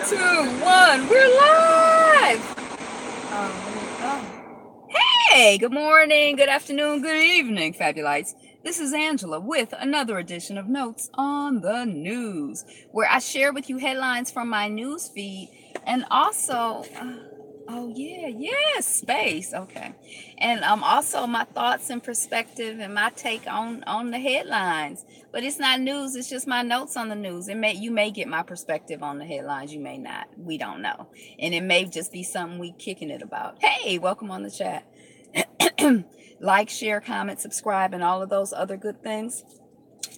2, 1, we're live! Hey, good morning, good afternoon, good evening, Fabulites. This is Angela with another edition of Notes on the News, where I share with you headlines from my news feed and also, space, okay. And also my thoughts and perspective and my take on the headlines. But it's not news, it's just my notes on the news. You may get my perspective on the headlines, you may not. We don't know. And it may just be something we kicking it about. Hey, welcome on the chat. Like, share, comment, subscribe, and all of those other good things.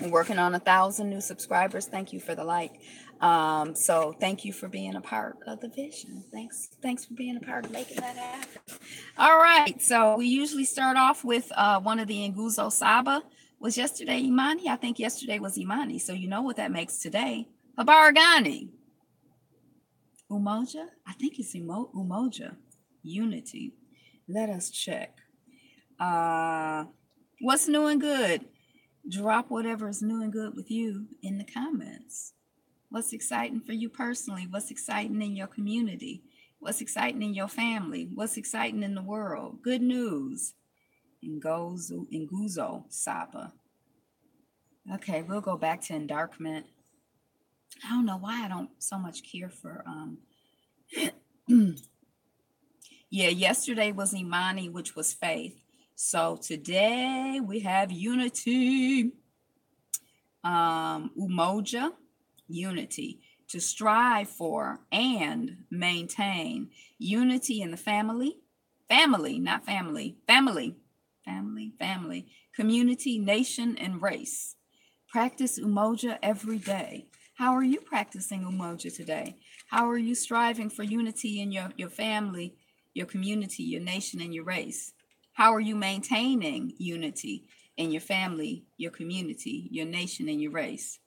We're working on 1,000 new subscribers. Thank you for the like. So thank you for being a part of the vision. Thanks for being a part of making that happen. All right. So we usually start off with one of the Nguzo Saba. Was yesterday Imani? I think yesterday was Imani. So you know what that makes today. Habaragani. Umoja? I think it's Umoja. Unity. Let us check. What's new and good? Drop whatever is new and good with you in the comments. What's exciting for you personally? What's exciting in your community? What's exciting in your family? What's exciting in the world? Good news. Nguzo Saba. Okay, we'll go back to Endarkment. I don't know why I don't so much care for yeah, yesterday was Imani, which was faith. So today we have unity. Umoja, unity, to strive for and maintain unity in the family, not family, family, community, nation, and race. Practice Umoja every day. How are you practicing Umoja today? How are you striving for unity in your family, your community, your nation, and your race? How are you maintaining unity in your family, your community, your nation, and your race?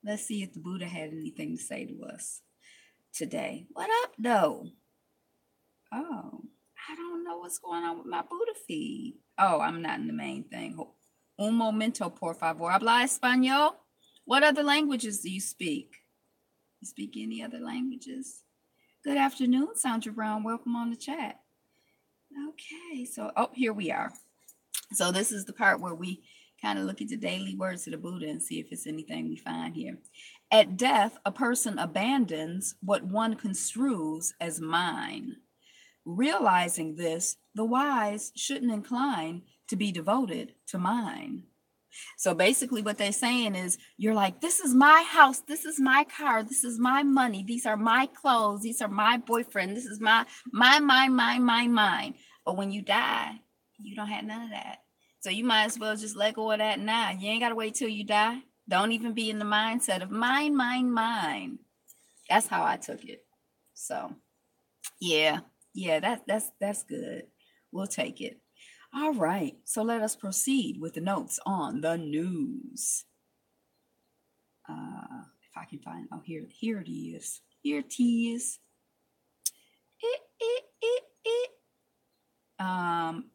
Let's see if the Buddha had anything to say to us today. What up, though? Oh, I don't know what's going on with my Buddha feed. Oh, I'm not in the main thing. Un momento, por favor. Habla español? What other languages do you speak? You speak any other languages? Good afternoon, Sandra Brown. Welcome on the chat. Okay, so, here we are. So this is the part where we kind of look at the daily words of the Buddha and see if it's anything we find here. At death, a person abandons what one construes as mine. Realizing this, the wise shouldn't incline to be devoted to mine. So basically what they're saying is, you're like, this is my house, this is my car, this is my money, these are my clothes, these are my boyfriend, this is my. But when you die, you don't have none of that. So you might as well just let go of that now. You ain't got to wait till you die. Don't even be in the mindset of mine. That's how I took it. So yeah, that's good. We'll take it. All right, so let us proceed with the notes on the news. If I can find, here it is. Here it is.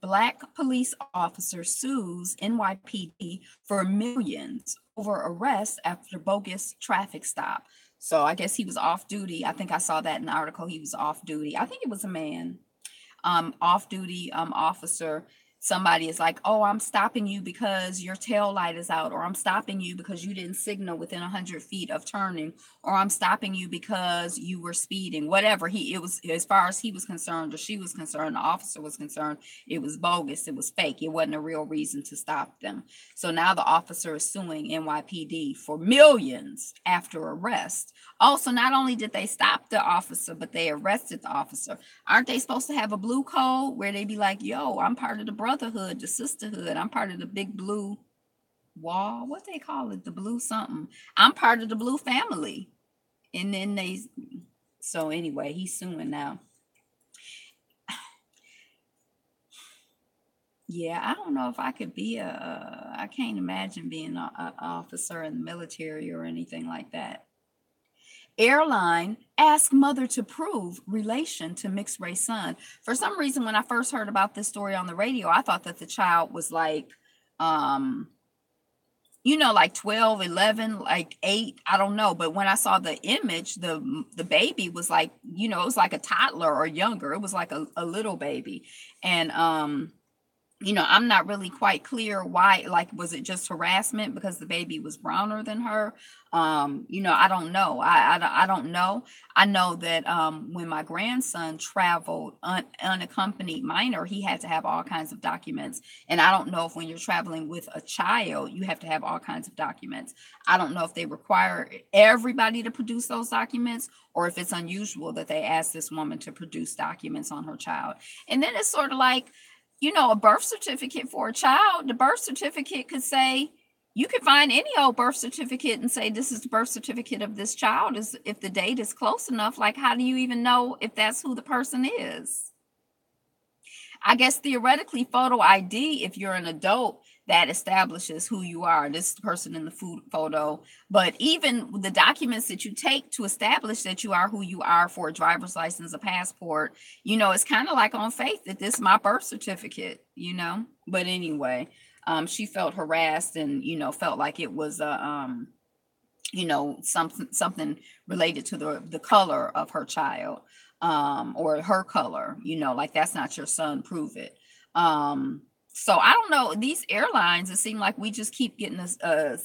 Black police officer sues NYPD for millions over arrest after bogus traffic stop. So I guess he was off duty. I think I saw that in the article. He was off duty. I think it was a man. Off duty officer. Somebody is like, oh, I'm stopping you because your tail light is out, or I'm stopping you because you didn't signal within 100 feet of turning, or I'm stopping you because you were speeding. Whatever it was, as far as he was concerned or she was concerned, the officer was concerned, it was bogus, it was fake, it wasn't a real reason to stop them. So now the officer is suing NYPD for millions after arrest. Also, not only did they stop the officer, but they arrested the officer. Aren't they supposed to have a blue code where they be like, yo, I'm part of the brotherhood, the sisterhood, I'm part of the big blue wall, what they call it, the blue something, I'm part of the blue family. And then so anyway, he's suing now. Yeah, I don't know if I could be I can't imagine being an officer in the military or anything like that. Airline ask mother to prove relation to mixed race son. For some reason, when I first heard about this story on the radio, I thought that the child was like, like 12, 11, like 8, I don't know. But when I saw the image, the baby was like, it was like a toddler or younger. It was like a little baby. And I'm not really quite clear why, like, was it just harassment because the baby was browner than her? I don't know. I don't know. I know that when my grandson traveled unaccompanied minor, he had to have all kinds of documents. And I don't know if when you're traveling with a child, you have to have all kinds of documents. I don't know if they require everybody to produce those documents or if it's unusual that they ask this woman to produce documents on her child. And then it's sort of like, a birth certificate for a child. The birth certificate could say, you can find any old birth certificate and say, this is the birth certificate of this child. If the date is close enough, like, how do you even know if that's who the person is? I guess theoretically, photo ID, if you're an adult, that establishes who you are. This is the person in the photo. But even the documents that you take to establish that you are who you are for a driver's license, a passport, it's kind of like on faith that this is my birth certificate, But anyway, she felt harassed and, felt like it was something related to the color of her child, or her color, like, that's not your son, prove it. So I don't know, these airlines, it seemed like we just keep getting a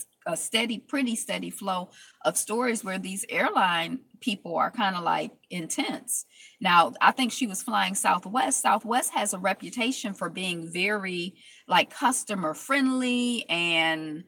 pretty steady flow of stories where these airline people are kind of like intense. Now, I think she was flying Southwest. Southwest has a reputation for being very, like, customer friendly and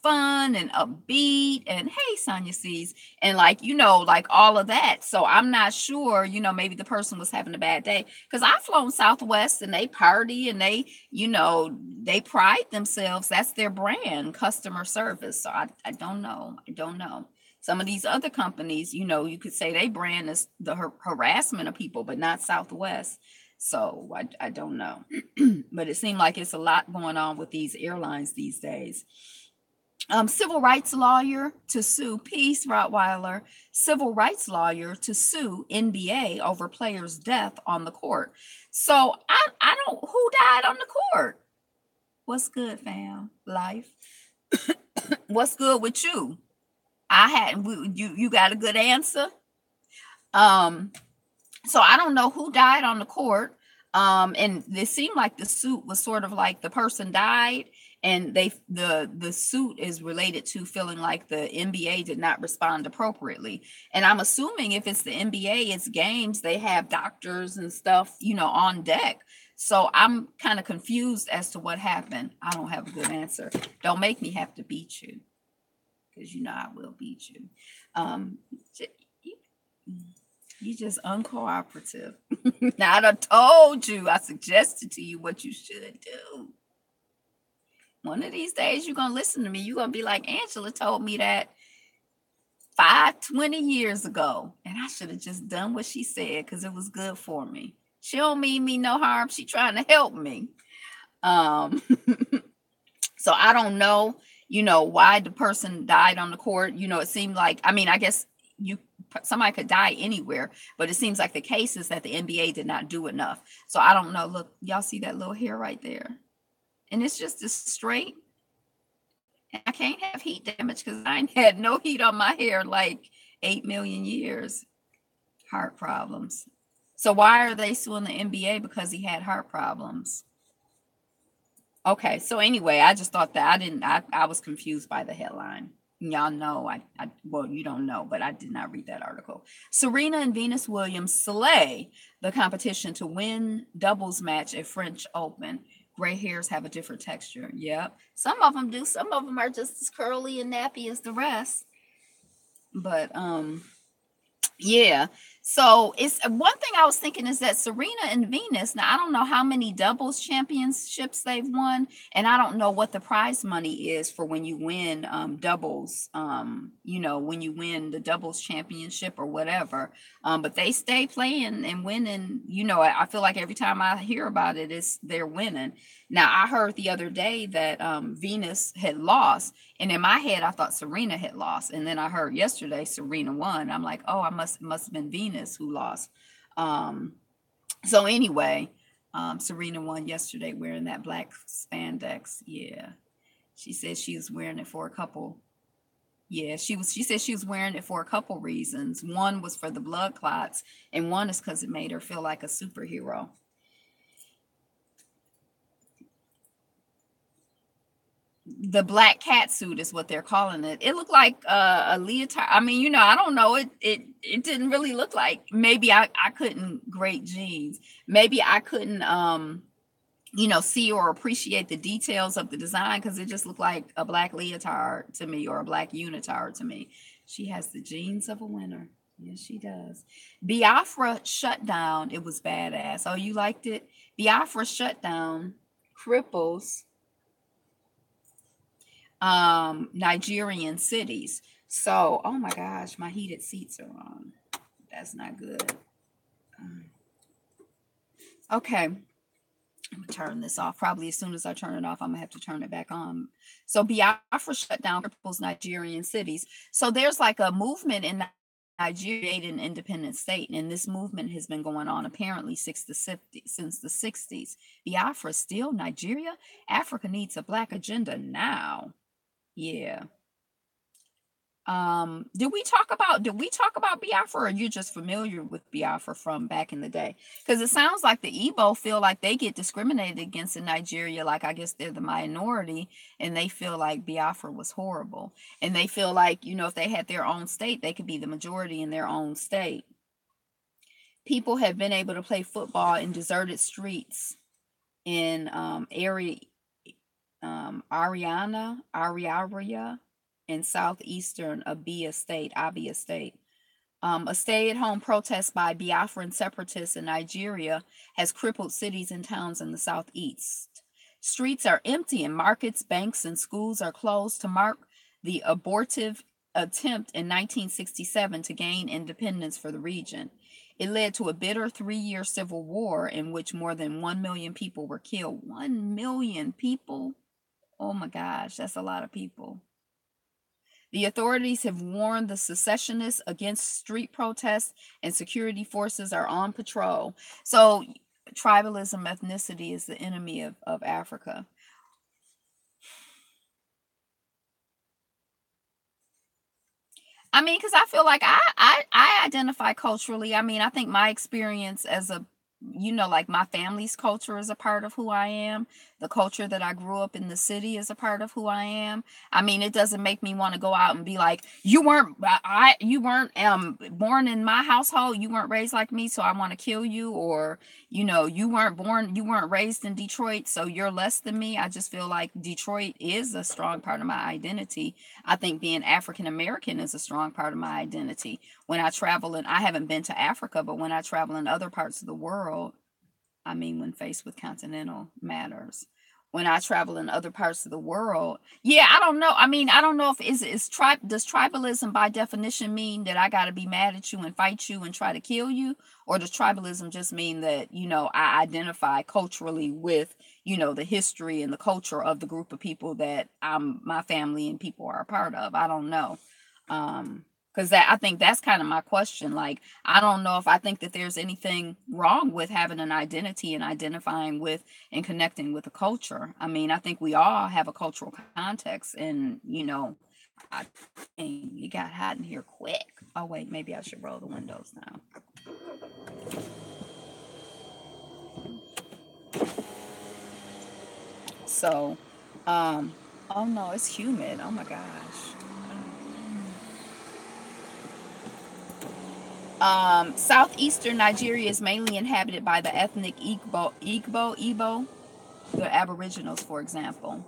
fun and upbeat, and hey, Sonia sees, and like, like all of that. So I'm not sure, maybe the person was having a bad day, because I've flown Southwest and they party and they, they pride themselves. That's their brand, customer service. So I don't know. Some of these other companies, you could say they brand is the harassment of people, but not Southwest. So I don't know. But it seemed like it's a lot going on with these airlines these days. Civil rights lawyer to sue Peace Rottweiler, civil rights lawyer to sue NBA over player's death on the court. So I don't, who died on the court? What's good, fam? Life. What's good with you? You got a good answer. So I don't know who died on the court. And it seemed like the suit was sort of like the person died, and the suit is related to feeling like the NBA did not respond appropriately. And I'm assuming if it's the NBA, it's games, they have doctors and stuff, on deck. So I'm kind of confused as to what happened. I don't have a good answer. Don't make me have to beat you, because I will beat you. You just uncooperative. Now, I done told you, I suggested to you what you should do. One of these days, you're going to listen to me. You're going to be like, Angela told me that 20 years ago. And I should have just done what she said because it was good for me. She don't mean me no harm. She trying to help me. So I don't know, why the person died on the court. It seemed like, I guess somebody could die anywhere, but it seems like the case is that the NBA did not do enough. So I don't know. Look, y'all see that little hair right there? And it's just as straight. And I can't have heat damage because I ain't had no heat on my hair like 8 million years. Heart problems. So why are they suing the NBA? Because he had heart problems. Okay, so anyway, I just thought that I was confused by the headline. Y'all know, well, you don't know, but I did not read that article. Serena and Venus Williams slay the competition to win doubles match at French Open. Gray hairs have a different texture. Yep. Some of them do. Some of them are just as curly and nappy as the rest. But yeah. So it's one thing I was thinking is that Serena and Venus, now I don't know how many doubles championships they've won, and I don't know what the prize money is for when you win doubles, when you win the doubles championship or whatever. But they stay playing and winning. I feel like every time I hear about it, they're winning. Now, I heard the other day that Venus had lost, and in my head, I thought Serena had lost. And then I heard yesterday Serena won. I'm like, oh, I must have been Venus who lost. So anyway, Serena won yesterday wearing that black spandex. Yeah. She said she was wearing it for a couple. Yeah, she said she was wearing it for a couple reasons. One was for the blood clots, and one is because it made her feel like a superhero. The black cat suit is what they're calling it. It looked like a leotard. I mean, I don't know. It didn't really look like. Maybe I couldn't grade jeans. Maybe I couldn't see or appreciate the details of the design because it just looked like a black leotard to me or a black unitard to me. She has the jeans of a winner. Yes, she does. Biafra shut down. It was badass. Oh, you liked it? Biafra shut down cripples Nigerian cities. So, oh my gosh, my heated seats are on. That's not good. Okay. I'm gonna turn this off. Probably as soon as I turn it off, I'm gonna have to turn it back on. So Biafra shut down cripples Nigerian cities. So there's like a movement in Nigeria, an independent state, and this movement has been going on apparently since the 60s. Biafra still Nigeria. Africa needs a black agenda now. Yeah. Did we talk about Biafra, or you're just familiar with Biafra from back in the day? Because it sounds like the Igbo feel like they get discriminated against in Nigeria. Like, I guess they're the minority, and they feel like Biafra was horrible. And they feel like, if they had their own state, they could be the majority in their own state. People have been able to play football in deserted streets in Ariaria in southeastern Abia State. A stay-at-home protest by Biafran separatists in Nigeria has crippled cities and towns in the southeast. Streets are empty and markets, banks, and schools are closed to mark the abortive attempt in 1967 to gain independence for the region. It led to a bitter 3-year civil war in which more than 1 million people were killed. 1 million people? Oh my gosh, that's a lot of people. The authorities have warned the secessionists against street protests, and security forces are on patrol. So, tribalism, ethnicity is the enemy of Africa. I mean, because I feel like I identify culturally. I mean, I think my experience as a like my family's culture is a part of who I am. The culture that I grew up in the city is a part of who I am. I mean, it doesn't make me want to go out and be like, you weren't born in my household, you weren't raised like me, so I want to kill you, or you weren't raised in Detroit, so you're less than me. I just feel like Detroit is a strong part of my identity. I think being African American is a strong part of my identity. When I travel, and I haven't been to Africa, but when I travel in other parts of the world, I mean, when faced with continental matters, when I travel in other parts of the world, yeah, I don't know. I mean, I don't know if does tribalism by definition mean that I got to be mad at you and fight you and try to kill you, or does tribalism just mean that I identify culturally with the history and the culture of the group of people that my family and people are a part of? I don't know. Because I think that's kind of my question. Like, I don't know if I think that there's anything wrong with having an identity and identifying with and connecting with a culture. I mean, I think we all have a cultural context, and I think it got hot in here quick. Oh wait, maybe I should roll the windows now. So, oh no, it's humid. Oh my gosh. Southeastern Nigeria is mainly inhabited by the ethnic Igbo, the Aboriginals, for example.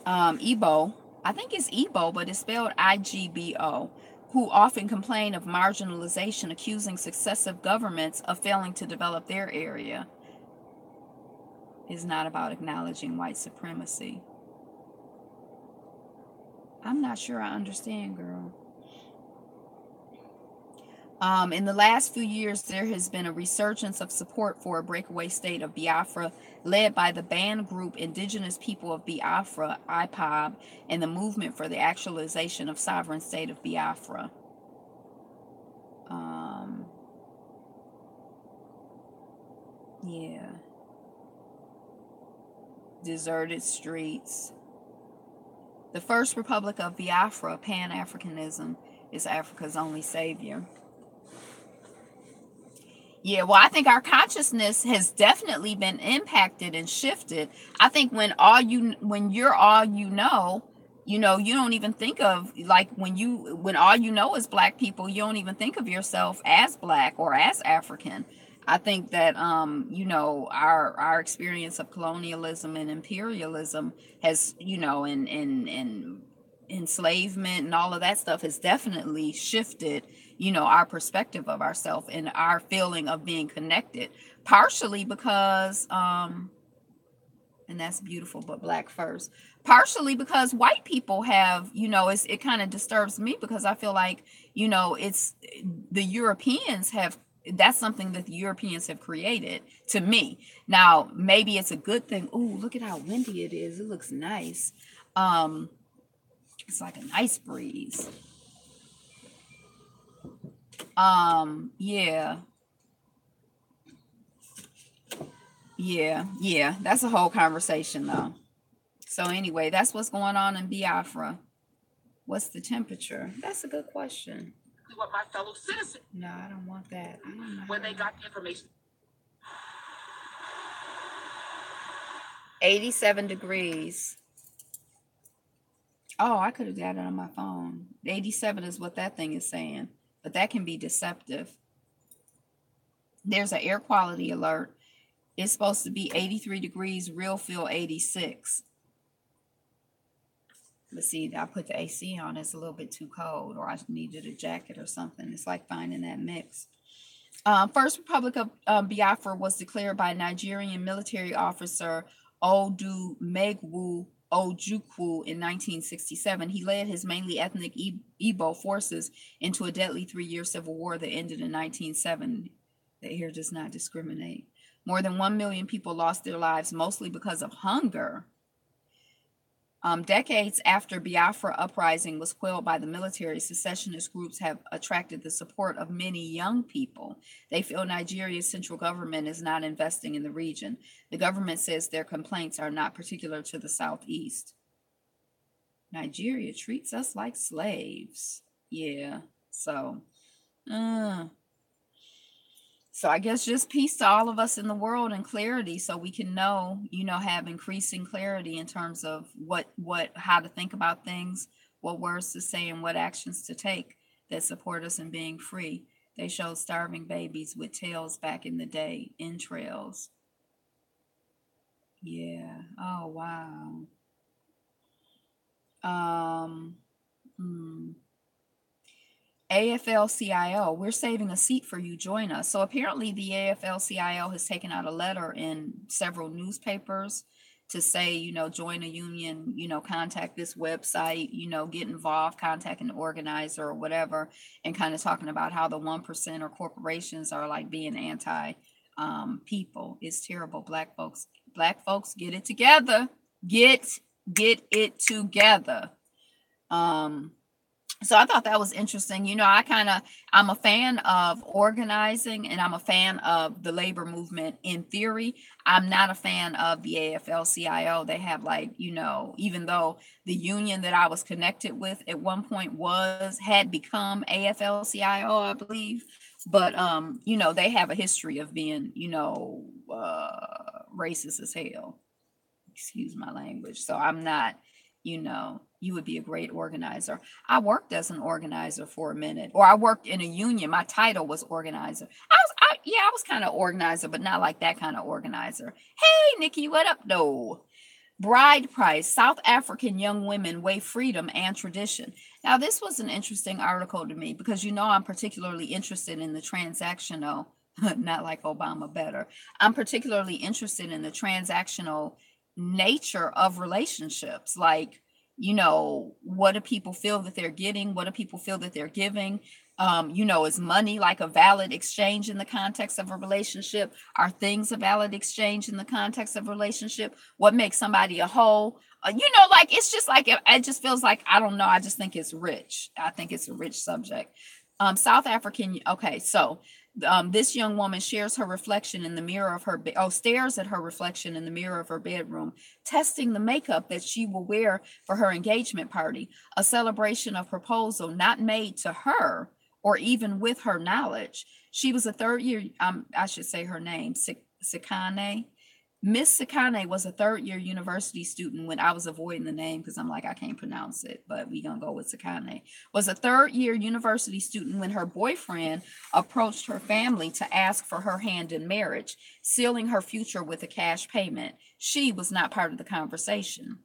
Igbo, I think it's Igbo, but it's spelled Igbo, who often complain of marginalization, accusing successive governments of failing to develop their area. Is not about acknowledging white supremacy. I'm not sure I understand, girl. In the last few years, there has been a resurgence of support for a breakaway state of Biafra, led by the band group Indigenous People of Biafra, IPOB, and the movement for the actualization of sovereign state of Biafra. Yeah. Deserted streets. The first republic of Biafra, Pan-Africanism, is Africa's only savior. Yeah, well, I think our consciousness has definitely been impacted and shifted. I think when you're all you don't even think of, like, when all you know is black people, you don't even think of yourself as black or as African. I think that our experience of colonialism and imperialism has, and enslavement and all of that stuff has definitely shifted our perspective of ourselves and our feeling of being connected, partially because and that's beautiful, but black first, partially because white people have, it kind of disturbs me, because I feel like it's the Europeans have, that's something that the Europeans have created, to me. Now maybe it's a good thing. Oh, look at how windy it is. It looks nice. It's like a nice breeze. Yeah. Yeah. That's a whole conversation though. So anyway, that's what's going on in Biafra. What's the temperature? That's a good question. What my fellow citizens. No, I don't want that. I don't know. When they got the information. 87 degrees. Oh, I could have got it on my phone. 87 is what that thing is saying, but that can be deceptive. There's an air quality alert. It's supposed to be 83 degrees, real feel 86. But see, I put the AC on. It's a little bit too cold, or I needed a jacket or something. It's like finding that mix. First Republic of Biafra was declared by Nigerian military officer Odumegwu Ojukwu in 1967. He led his mainly ethnic Igbo forces into a deadly 3-year civil war that ended in 1970. The air does not discriminate. More than 1 million people lost their lives, mostly because of hunger. Decades after Biafra uprising was quelled by the military, secessionist groups have attracted the support of many young people. They feel Nigeria's central government is not investing in the region. The government says their complaints are not particular to the Southeast. Nigeria treats us like slaves. Yeah, so I guess just peace to all of us in the world and clarity, so we can know, have increasing clarity in terms of how to think about things, what words to say, and what actions to take that support us in being free. They showed starving babies with tails back in the day, entrails. Yeah. Oh, wow. AFL-CIO, we're saving a seat for you. Join us. So apparently the AFL-CIO has taken out a letter in several newspapers to say, join a union, contact this website, get involved, contact an organizer or whatever, and kind of talking about how the 1% or corporations are like being anti people. It's terrible. Black folks, get it together. Get it together. So I thought that was interesting. I'm a fan of organizing, and I'm a fan of the labor movement in theory. I'm not a fan of the AFL-CIO. They have even though the union that I was connected with at one point had become AFL-CIO, I believe. But, they have a history of being, racist as hell. Excuse my language. So I'm not, you would be a great organizer. I worked as an organizer for a minute, or I worked in a union. My title was organizer. I was kind of organizer, but not like that kind of organizer. Hey, Nikki, what up? No. Bride price, South African young women weigh freedom and tradition. Now, this was an interesting article to me because, I'm particularly interested in the transactional, not like Obama better. I'm particularly interested in the transactional nature of relationships. Like, what do people feel that they're getting? What do people feel that they're giving? Is money like a valid exchange in the context of a relationship? Are things a valid exchange in the context of a relationship? What makes somebody a whole? It's just like, it just feels like, I don't know. I just think it's rich. I think it's a rich subject. South African. Okay, so this young woman shares her reflection in the mirror of her stares at her reflection in the mirror of her bedroom, testing the makeup that she will wear for her engagement party, a celebration of proposal not made to her or even with her knowledge. She was a third year. I should say her name, Sikane. Miss Sakane was a third year university student when I was avoiding the name because I'm like, I can't pronounce it, but we gonna go with Sakane. Was a third year university student when her boyfriend approached her family to ask for her hand in marriage, sealing her future with a cash payment. She was not part of the conversation.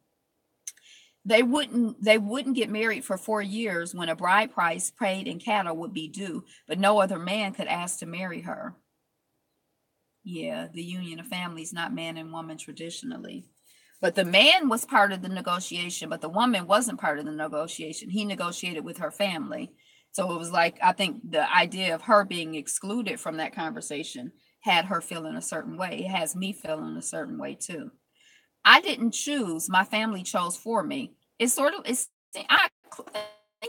They wouldn't get married for 4 years when a bride price paid in cattle would be due, but no other man could ask to marry her. Yeah, the union of families, not man and woman traditionally. But the man was part of the negotiation, but the woman wasn't part of the negotiation. He negotiated with her family. So it was like, I think the idea of her being excluded from that conversation had her feeling a certain way. It has me feeling a certain way too. I didn't choose, my family chose for me. I think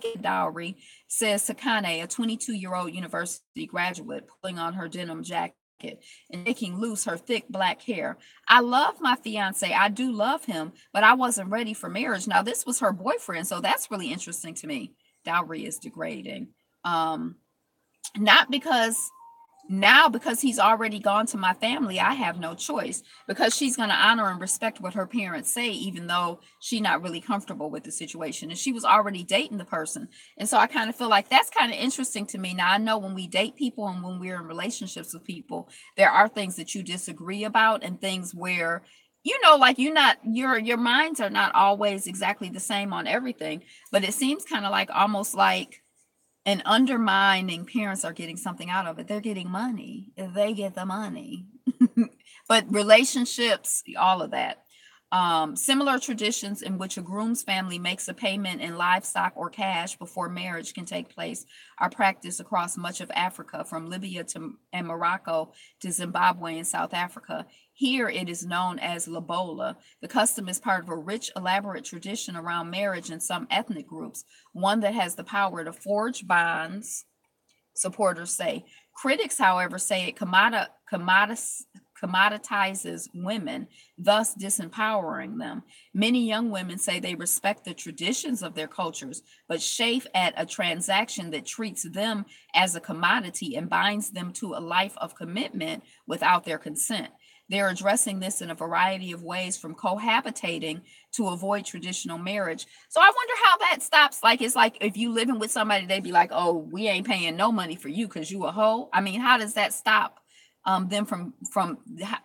it dowry, says Sakane, a 22-year-old university graduate, pulling on her denim jacket and making loose her thick black hair. I love my fiance. I do love him, but I wasn't ready for marriage. Now, this was her boyfriend, so that's really interesting to me. Dowry is degrading. Um, Not because now, because he's already gone to my family, I have no choice because she's going to honor and respect what her parents say, even though she's not really comfortable with the situation. And she was already dating the person. And so I kind of feel like that's kind of interesting to me. Now, I know when we date people and when we're in relationships with people, there are things that you disagree about and things where, like your minds are not always exactly the same on everything, but it seems kind of like almost like and undermining parents are getting something out of it. They're getting money. They get the money. But relationships, all of that. Similar traditions in which a groom's family makes a payment in livestock or cash before marriage can take place are practiced across much of Africa, from Libya and Morocco to Zimbabwe and South Africa. Here it is known as Lobola. The custom is part of a rich, elaborate tradition around marriage in some ethnic groups, one that has the power to forge bonds, supporters say. Critics, however, say it commoditizes women, thus disempowering them. Many young women say they respect the traditions of their cultures, but chafe at a transaction that treats them as a commodity and binds them to a life of commitment without their consent. They're addressing this in a variety of ways, from cohabitating to avoid traditional marriage. So I wonder how that stops. Like, it's like if you living with somebody, they'd be like, oh, we ain't paying no money for you because you a hoe. I mean, how does that stop them from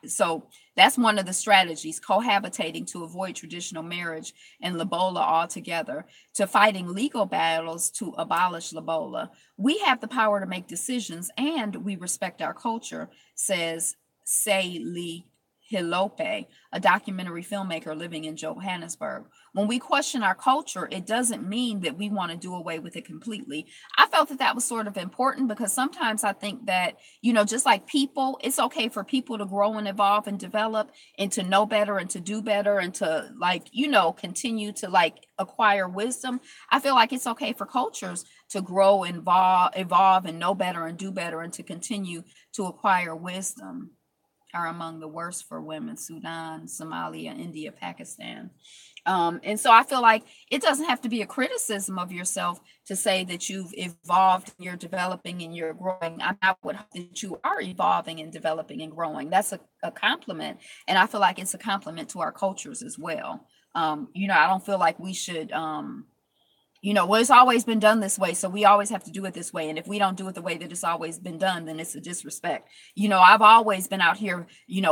so that's one of the strategies, cohabitating to avoid traditional marriage and lobola altogether, to fighting legal battles to abolish lobola. We have the power to make decisions and we respect our culture, says Say Lee Hilope, a documentary filmmaker living in Johannesburg. When we question our culture, it doesn't mean that we want to do away with it completely. I felt that was sort of important because sometimes I think that, just like people, it's okay for people to grow and evolve and develop and to know better and to do better and to continue to acquire wisdom. I feel like it's okay for cultures to grow, evolve and know better and do better and to continue to acquire wisdom. Are among the worst for women: Sudan, Somalia, India, Pakistan. And so I feel like it doesn't have to be a criticism of yourself to say that you've evolved, you're developing and you're growing. I would hope that you are evolving and developing and growing. That's a compliment. And I feel like it's a compliment to our cultures as well. I don't feel like we should it's always been done this way, so we always have to do it this way. And if we don't do it the way that it's always been done, then it's a disrespect. I've always been out here,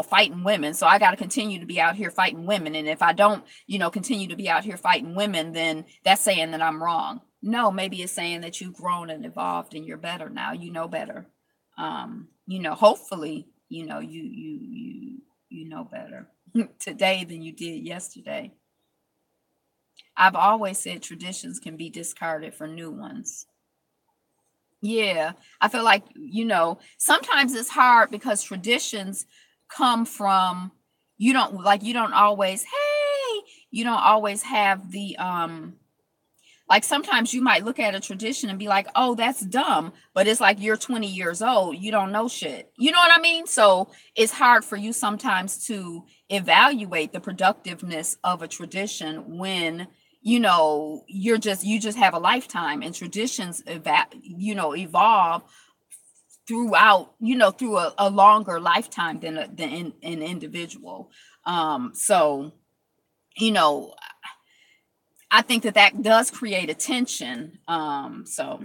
fighting women, so I got to continue to be out here fighting women. And if I don't, continue to be out here fighting women, then that's saying that I'm wrong. No, maybe it's saying that you've grown and evolved and you're better now. You know better. Hopefully, you know better today than you did yesterday. I've always said traditions can be discarded for new ones. Yeah, I feel like, sometimes it's hard because traditions come from, you don't always have the, Like sometimes you might look at a tradition and be like, oh, that's dumb. But it's like you're 20 years old. You don't know shit. You know what I mean? So it's hard for you sometimes to evaluate the productiveness of a tradition when you just have a lifetime, and traditions evolve throughout, through a longer lifetime than an individual. So you know I think that does create a tension. So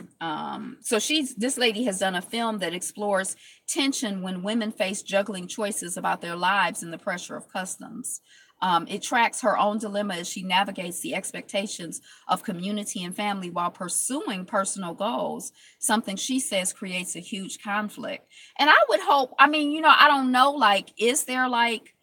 this lady has done a film that explores tension when women face juggling choices about their lives and the pressure of customs. It tracks her own dilemma as she navigates the expectations of community and family while pursuing personal goals, something she says creates a huge conflict. And I would hope, I mean, I don't know, like, is there like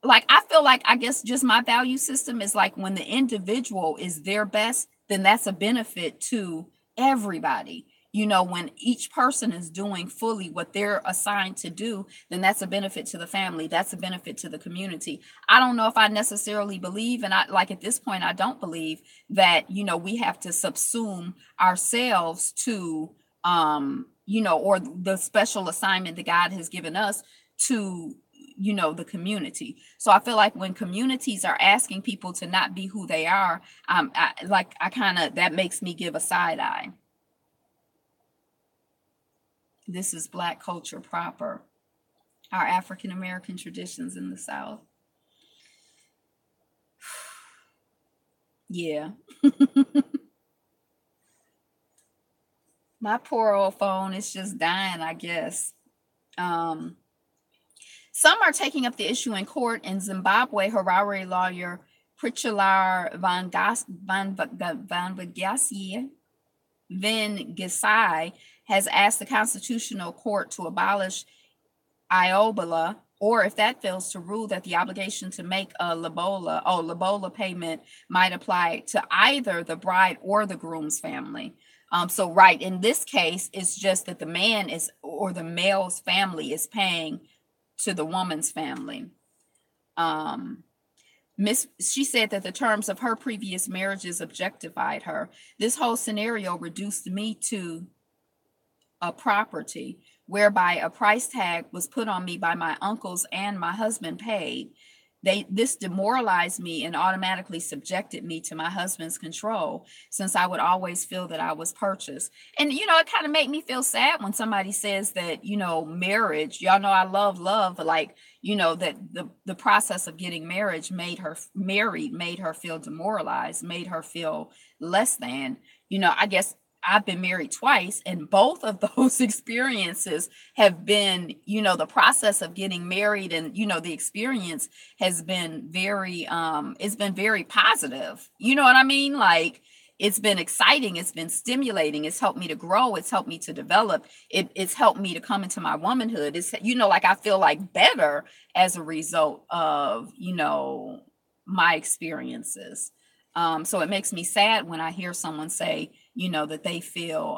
I feel like, I guess, just my value system is like when the individual is their best, then that's a benefit to everybody. When each person is doing fully what they're assigned to do, then that's a benefit to the family. That's a benefit to the community. I don't know if I necessarily believe, and I like at this point, I don't believe that, we have to subsume ourselves to, or the special assignment that God has given us to the community. So I feel like when communities are asking people to not be who they are, that makes me give a side eye. This is Black culture proper, our African American traditions in the South. Yeah. My poor old phone is just dying, I guess. Some are taking up the issue in court. In Zimbabwe, Harare lawyer Prichilar Vangasai has asked the Constitutional Court to abolish Iobola, or if that fails, to rule that the obligation to make a lobola payment might apply to either the bride or the groom's family. So right, in this case, it's just that the man or the male's family is paying to the woman's family. She said that the terms of her previous marriages objectified her. This whole scenario reduced me to a property whereby a price tag was put on me by my uncles and my husband paid. This demoralized me and automatically subjected me to my husband's control, since I would always feel that I was purchased. And, it kind of made me feel sad when somebody says that, marriage, y'all know I love, but like, that the process of getting made her feel demoralized, made her feel less than. I guess I've been married twice, and both of those experiences have been, the process of getting married, and, the experience has been it's been very positive. You know what I mean? Like, it's been exciting. It's been stimulating. It's helped me to grow. It's helped me to develop. It's helped me to come into my womanhood. It's, like I feel like better as a result of, my experiences. So it makes me sad when I hear someone say, that they feel,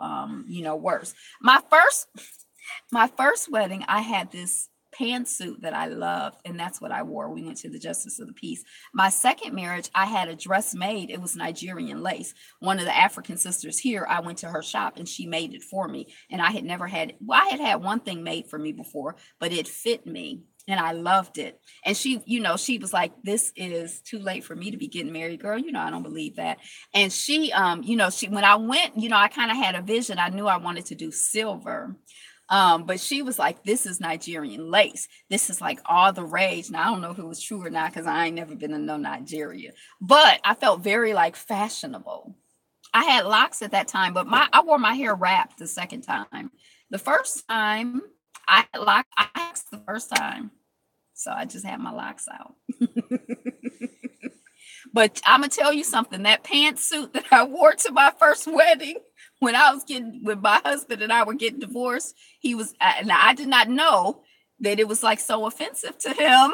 worse. My first wedding, I had this pantsuit that I loved, and that's what I wore. We went to the Justice of the Peace. My second marriage, I had a dress made. It was Nigerian lace. One of the African sisters here, I went to her shop and she made it for me. And I had never had, I had one thing made for me before, but it fit me. And I loved it. And she, she was like, this is too late for me to be getting married, girl. I don't believe that. And she, when I went, I kind of had a vision. I knew I wanted to do silver. But she was like, this is Nigerian lace. This is like all the rage. Now, I don't know if it was true or not, because I ain't never been to no Nigeria. But I felt very like fashionable. I had locks at that time, but I wore my hair wrapped the second time. The first time, I had locks the first time. So I just had my locks out. But I'm going to tell you something. That pantsuit that I wore to my first wedding, when my husband and I were getting divorced, and I did not know that it was like so offensive to him.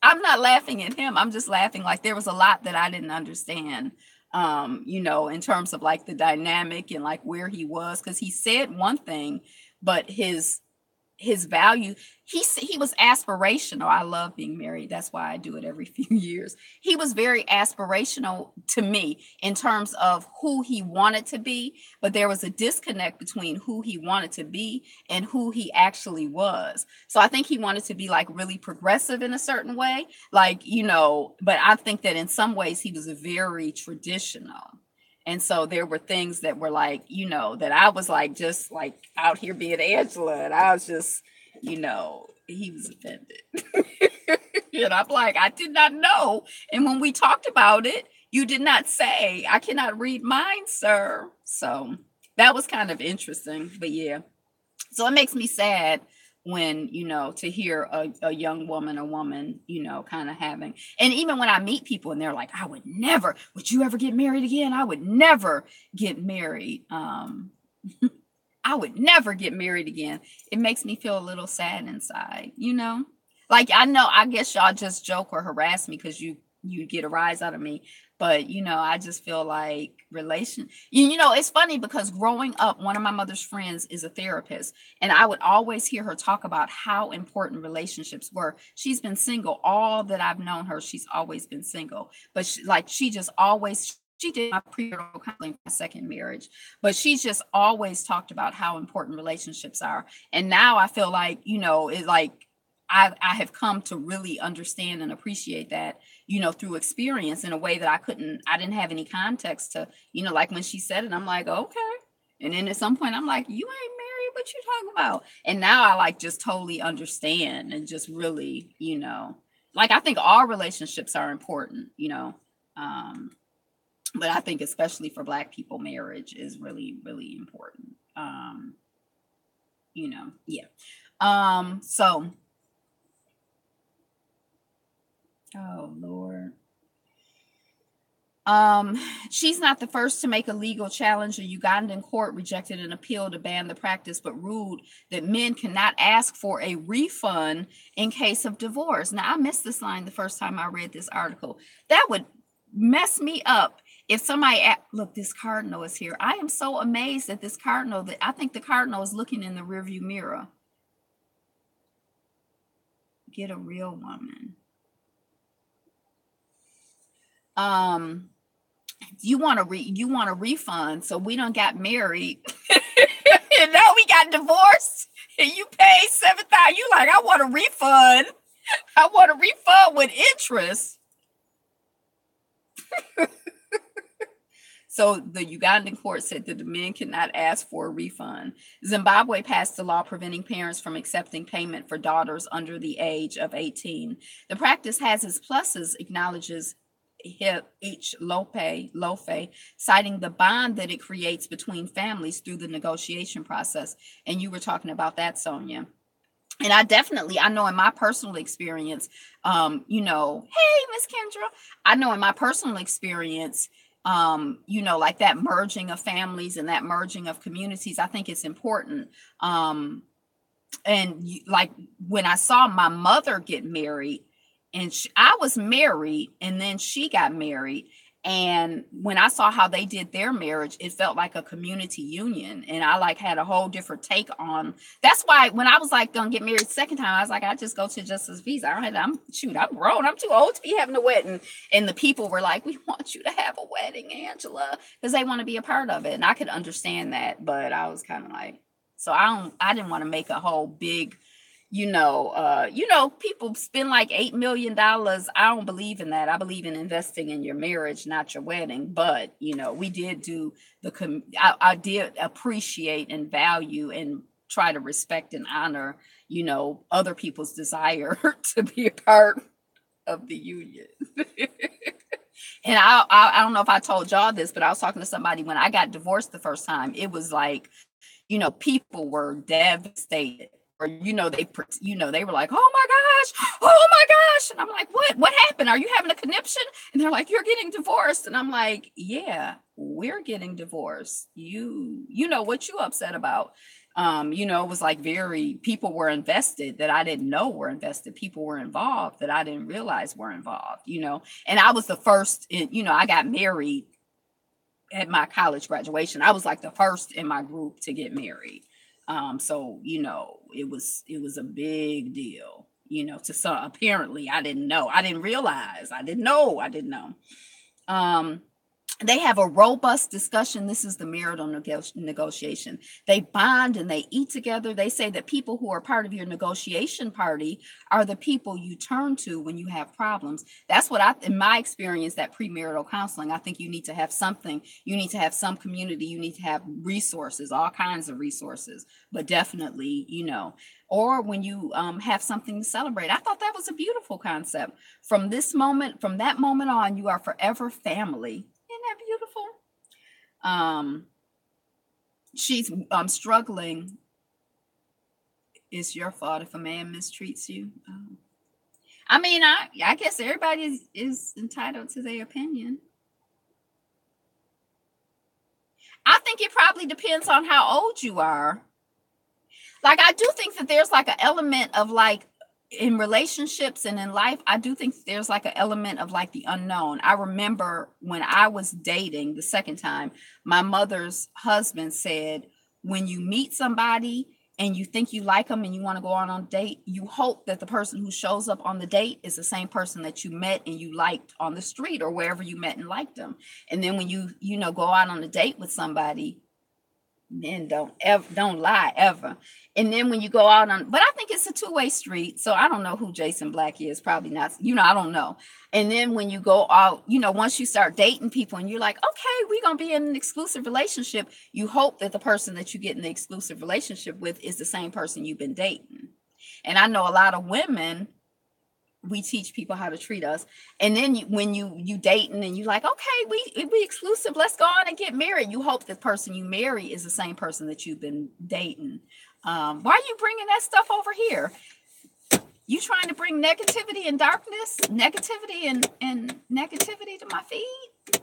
I'm not laughing at him. I'm just laughing like there was a lot that I didn't understand, in terms of like the dynamic and like where he was, because he said one thing, but his his value. He was aspirational. I love being married. That's why I do it every few years. He was very aspirational to me in terms of who he wanted to be, but there was a disconnect between who he wanted to be and who he actually was. So I think he wanted to be like really progressive in a certain way, like, but I think that in some ways he was very traditional. And so there were things that were like, that I was like, just like out here being Angela. And I was just, he was offended. And I'm like, I did not know. And when we talked about it, you did not say, I cannot read minds, sir. So that was kind of interesting. But yeah. So it makes me sad when, to hear a young woman, kind of having, and even when I meet people and they're like, would you ever get married again? I would never get married. I would never get married again. It makes me feel a little sad inside, like, I guess y'all just joke or harass me because you get a rise out of me. But, I just feel like it's funny because growing up, one of my mother's friends is a therapist, and I would always hear her talk about how important relationships were. She's been single all that I've known her. She's always been single, but she did my premarital counseling for my second marriage, but she's just always talked about how important relationships are. And now I feel like, it's like, I have come to really understand and appreciate that, through experience in a way that I didn't have any context to, like when she said it, I'm like, okay. And then at some point I'm like, you ain't married, what you talking about? And now I like just totally understand and just really, like, I think all relationships are important, but I think especially for Black people, marriage is really, really important. Yeah. So, oh Lord. She's not the first to make a legal challenge. A Ugandan court rejected an appeal to ban the practice, but ruled that men cannot ask for a refund in case of divorce. Now, I missed this line the first time I read this article. That would mess me up if somebody look, this cardinal is here. I am so amazed at this cardinal that I think the cardinal is looking in the rearview mirror. Get a real woman. You want a refund, so we done got married and now we got divorced and you pay $7,000. You like, I want a refund. I want a refund with interest. So the Ugandan court said that the men cannot ask for a refund. Zimbabwe passed a law preventing parents from accepting payment for daughters under the age of 18. The practice has its pluses, acknowledges H. Lofe, citing the bond that it creates between families through the negotiation process. And you were talking about that, Sonia. And I know in my personal experience, hey, Miss Kendra, I know in my personal experience, like that merging of families and that merging of communities, I think it's important. Like when I saw my mother get married, and I was married and then she got married. And when I saw how they did their marriage, it felt like a community union. And I like had a whole different take on. That's why when I was like gonna get married the second time, I was like, I just go to Justice Visa. I'm grown. I'm too old to be having a wedding. And the people were like, we want you to have a wedding, Angela, because they want to be a part of it. And I could understand that, but I was kind of like, so I didn't want to make a whole big, people spend like $8 million. I don't believe in that. I believe in investing in your marriage, not your wedding. But, we did do I did appreciate and value and try to respect and honor, other people's desire to be a part of the union. And I don't know if I told y'all this, but I was talking to somebody when I got divorced the first time. It was like, people were devastated. Or, they were like, oh my gosh. And I'm like, what happened? Are you having a conniption? And they're like, you're getting divorced. And I'm like, yeah, we're getting divorced. What you upset about? It was like people were invested that I didn't know were invested. People were involved that I didn't realize were involved, and I was the first, I got married at my college graduation. I was like the first in my group to get married. So, it was a big deal, to some. Apparently I didn't know. I didn't realize. I didn't know. They have a robust discussion. This is the marital negotiation. They bond and they eat together. They say that people who are part of your negotiation party are the people you turn to when you have problems. That's what in my experience, that premarital counseling, I think you need to have something. You need to have some community. You need to have resources, all kinds of resources, but definitely, or when you have something to celebrate. I thought that was a beautiful concept. From that moment on, you are forever family. Isn't that beautiful? She's struggling. It's your fault if a man mistreats you. I mean, I guess everybody is entitled to their opinion. I think it probably depends on how old you are. Like, I do think that there's like an element of like, in relationships and in life, I do think there's like an element of like the unknown. I remember when I was dating the second time, my mother's husband said, when you meet somebody and you think you like them and you want to go on a date, you hope that the person who shows up on the date is the same person that you met and you liked on the street or wherever you met and liked them. And then when you go out on a date with somebody, men don't lie ever. And then when you go out but I think it's a two-way street. So I don't know who Jason Black is. Probably not. I don't know. And then when you go out, once you start dating people and you're like, okay, we're going to be in an exclusive relationship. You hope that the person that you get in the exclusive relationship with is the same person you've been dating. And I know a lot of women, we teach people how to treat us. And then when you dating and you're like, okay, we exclusive, let's go on and get married. You hope the person you marry is the same person that you've been dating. Why are you bringing that stuff over here? You trying to bring negativity and darkness, negativity and negativity to my feed?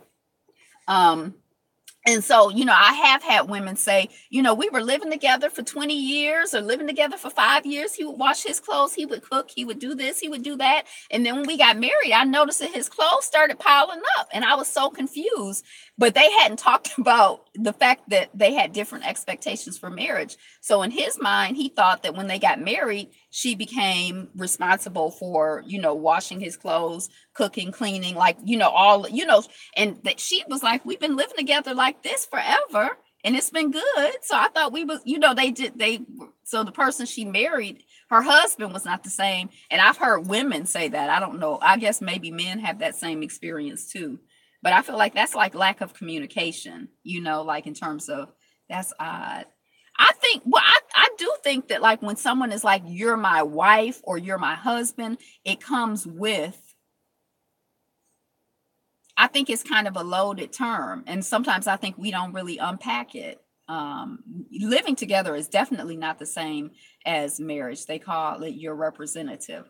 And so, I have had women say, we were living together for 20 years or living together for 5 years. He would wash his clothes. He would cook. He would do this. He would do that. And then when we got married, I noticed that his clothes started piling up and I was so confused. But they hadn't talked about the fact that they had different expectations for marriage. So in his mind, he thought that when they got married, she became responsible for, washing his clothes, cooking, cleaning, like, all, and that she was like, we've been living together like this forever and it's been good. So I thought we was, so the person she married, her husband was not the same. And I've heard women say that. I don't know. I guess maybe men have that same experience too. But I feel like that's like lack of communication, like in terms of, that's odd. I think, I do think that like when someone is like, you're my wife or you're my husband, it comes with, I think it's kind of a loaded term. And sometimes I think we don't really unpack it. Living together is definitely not the same as marriage. They call it your representative.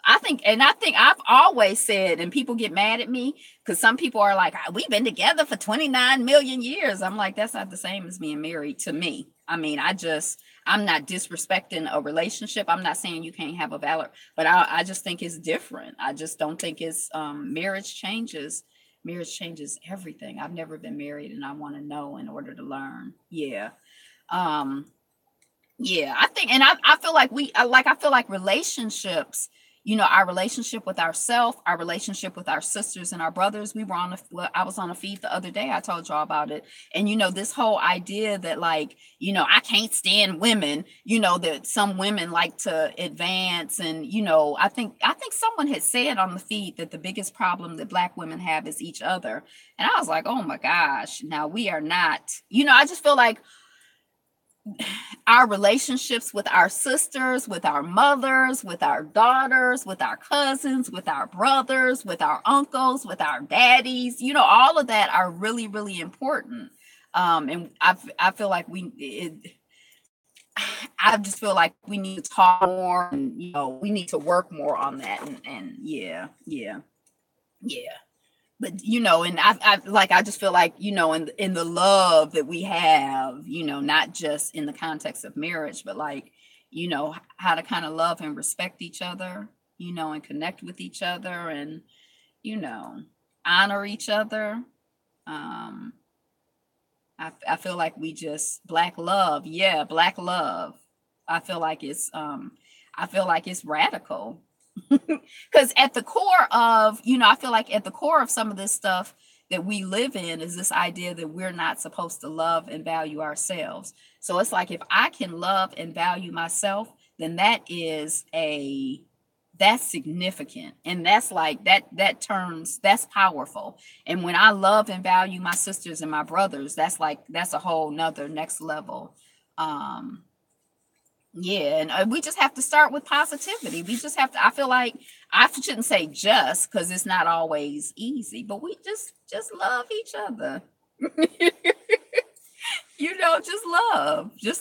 I think I've always said, and people get mad at me because some people are like, we've been together for 29 million years. I'm like, that's not the same as being married to me. I mean, I'm not disrespecting a relationship. I'm not saying you can't have a valid, but I just think it's different. I just don't think it's, marriage changes everything. I've never been married and I want to know in order to learn. Yeah. Yeah, I think, and I feel like I feel like relationships, our relationship with ourselves, our relationship with our sisters and our brothers. I was on a feed the other day. I told y'all about it. And, this whole idea that like, I can't stand women, that some women like to advance. And, I think someone had said on the feed that the biggest problem that Black women have is each other. And I was like, oh my gosh, now we are not, I just feel like our relationships with our sisters, with our mothers, with our daughters, with our cousins, with our brothers, with our uncles, with our daddies, all of that are really, really important. And I feel like I just feel like we need to talk more and, we need to work more on that. And yeah. But, and I just feel like, in the love that we have, not just in the context of marriage, but like, how to kind of love and respect each other, and connect with each other and, honor each other. I feel like we just Black love. Yeah. Black love. I feel like it's radical. Because at the core of, I feel like at the core of some of this stuff that we live in is this idea that we're not supposed to love and value ourselves. So it's like if I can love and value myself, then that's significant. And that's like that's powerful. And when I love and value my sisters and my brothers, that's a whole nother next level. Yeah, and we just have to start with positivity. We just have to, I feel like I shouldn't say just because it's not always easy, but we just love each other. Just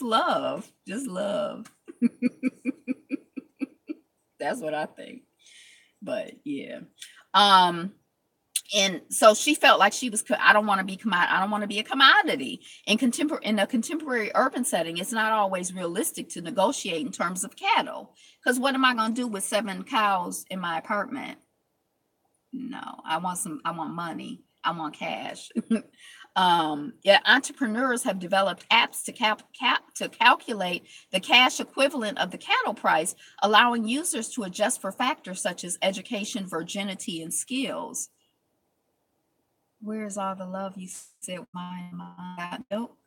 love, just love. That's what I think. But yeah. And so she felt like she was, I don't want to be a commodity. In a contemporary urban setting, it's not always realistic to negotiate in terms of cattle. Because what am I going to do with 7 cows in my apartment? No, I want money. I want cash. Yeah, entrepreneurs have developed apps to calculate the cash equivalent of the cattle price, allowing users to adjust for factors such as education, virginity, and skills. Where's all the love you said? My nope.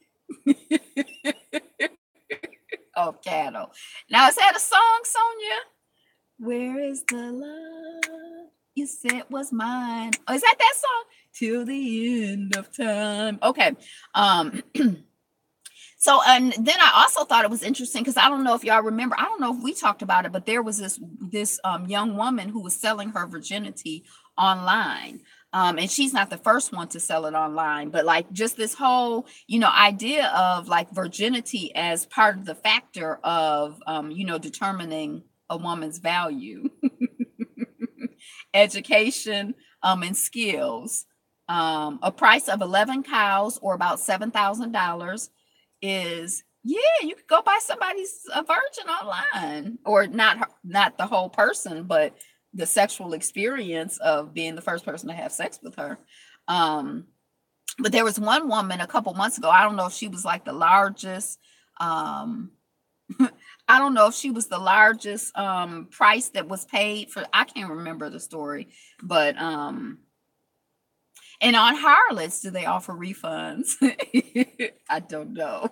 Oh, cattle. Now is that a song, Sonia? Where is the love you said was mine? Oh, is that song? Till the end of time. Okay. So, and then I also thought it was interesting because I don't know if y'all remember, I don't know if we talked about it, but there was this young woman who was selling her virginity online. And she's not the first one to sell it online, but like just this whole, idea of like virginity as part of the factor of, determining a woman's value, education, and skills. A price of 11 cows or about $7,000 is, yeah, you could go buy somebody's a virgin online, or not the whole person, but the sexual experience of being the first person to have sex with her. But there was one woman a couple months ago. I don't know if she was like the largest. I don't know if she was the largest price that was paid for. I can't remember the story, but and on Harlots, do they offer refunds? I don't know.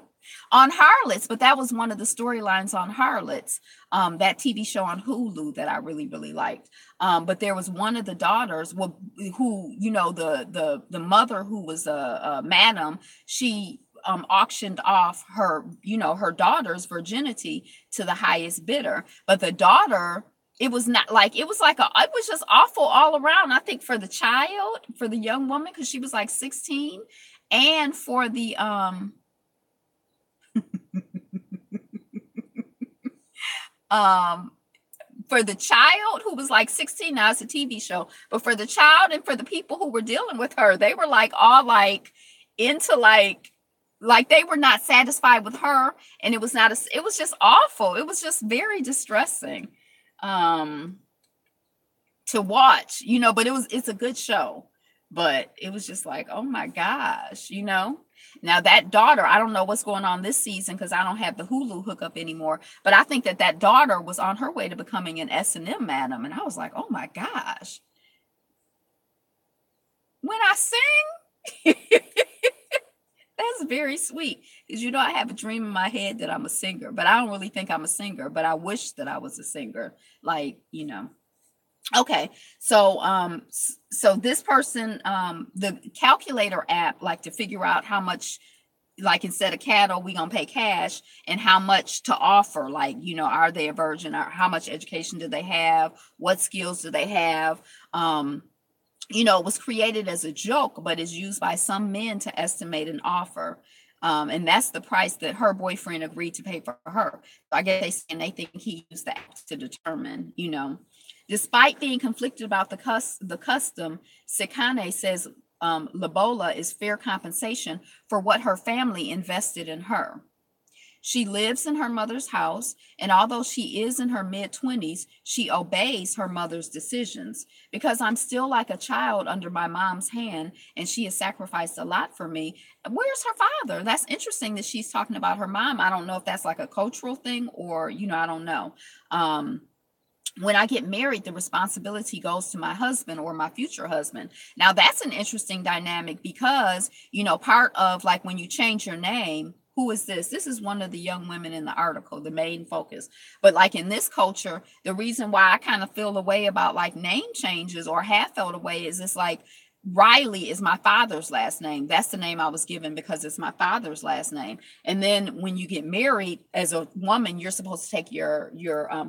On Harlots, but that was one of the storylines on Harlots, that TV show on Hulu that I really, really liked. But there was one of the daughters who, the mother who was a madam, she auctioned off her daughter's virginity to the highest bidder. But the daughter, it was just awful all around. I think for the young woman, because she was like 16, and for the for the child who was like 16. Now it's a TV show, but for the child and for the people who were dealing with her, they were like all like into like they were not satisfied with her, and it was just awful. It was just very distressing to watch, but it's a good show, but it was just like, oh my gosh, Now that daughter, I don't know what's going on this season because I don't have the Hulu hookup anymore, but I think that daughter was on her way to becoming an S&M madam, and I was like, oh my gosh. When I sing, that's very sweet, because I have a dream in my head that I'm a singer, but I don't really think I'm a singer, but I wish that I was a singer, Okay, so this person, the calculator app, like to figure out how much, like instead of cattle, we gonna pay cash, and how much to offer, like, are they a virgin, or how much education do they have, what skills do they have, it was created as a joke, but is used by some men to estimate an offer. And that's the price that her boyfriend agreed to pay for her. So I guess they think he used the app to determine, Despite being conflicted about the custom, Sekane says Lobola is fair compensation for what her family invested in her. She lives in her mother's house, and although she is in her mid-20s, she obeys her mother's decisions. Because I'm still like a child under my mom's hand, and she has sacrificed a lot for me. Where's her father? That's interesting that she's talking about her mom. I don't know if that's like a cultural thing or, I don't know. When I get married, the responsibility goes to my husband or my future husband. Now, that's an interesting dynamic because, part of like when you change your name, who is this? This is one of the young women in the article, the main focus. But like in this culture, the reason why I kind of feel the way about like name changes or have felt a way is it's like Riley is my father's last name. That's the name I was given because it's my father's last name. And then when you get married as a woman, you're supposed to take your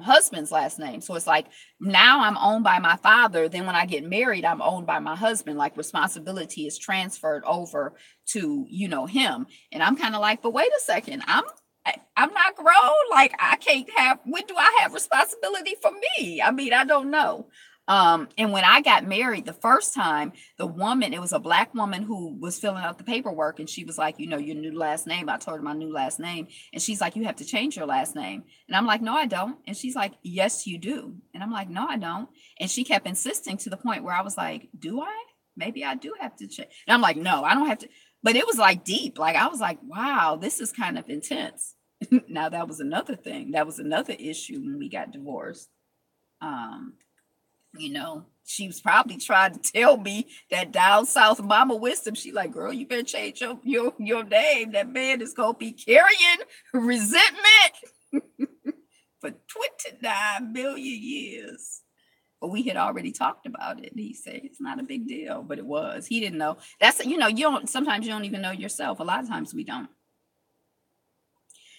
husband's last name. So it's like now I'm owned by my father. Then when I get married, I'm owned by my husband. Like responsibility is transferred over to him. And I'm kind of like, but wait a second, I'm not grown. Like I can't have. When do I have responsibility for me? I mean, I don't know. And when I got married the first time, the woman, it was a Black woman who was filling out the paperwork, and she was like, your new last name. I told her my new last name, and she's like, you have to change your last name. And I'm like, no, I don't. And she's like, yes, you do. And I'm like, no, I don't. And she kept insisting to the point where I was like, do I? Maybe I do have to change. And I'm like, no, I don't have to. But it was like deep. Like I was like, wow, this is kind of intense. Now that was another thing. That was another issue when we got divorced. She was probably trying to tell me that down south mama wisdom. She like, girl, you better change your name. That man is gonna be carrying resentment for 29 million years. But we had already talked about it. He said it's not a big deal, but it was. He didn't know. That's you don't sometimes you don't even know yourself. A lot of times we don't.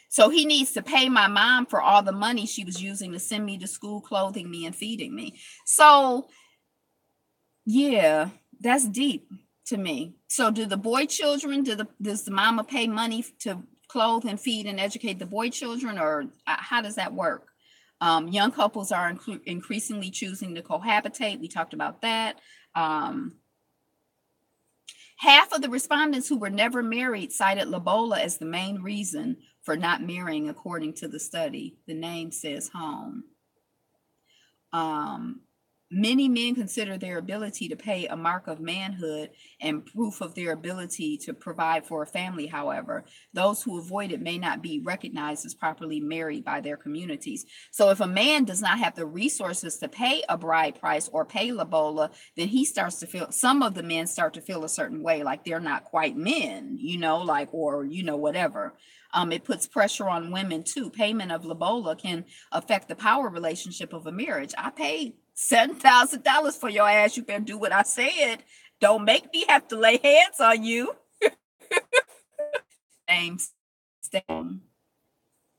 So he needs to pay my mom for all the money she was using to send me to school, clothing me, and feeding me. So, yeah, that's deep to me. So do the boy children, does the mama pay money to clothe and feed and educate the boy children, or how does that work? Young couples are increasingly choosing to cohabitate. We talked about that. Half of the respondents who were never married cited Lobola as the main reason for not marrying, according to the study. The name says home. Many men consider their ability to pay a mark of manhood and proof of their ability to provide for a family. However, those who avoid it may not be recognized as properly married by their communities. So if a man does not have the resources to pay a bride price or pay Lobola, then he starts to feel, some of the men start to feel a certain way, like they're not quite men, or whatever. It puts pressure on women too. Payment of Lobola can affect the power relationship of a marriage. I paid $7,000 for your ass. You better do what I said. Don't make me have to lay hands on you.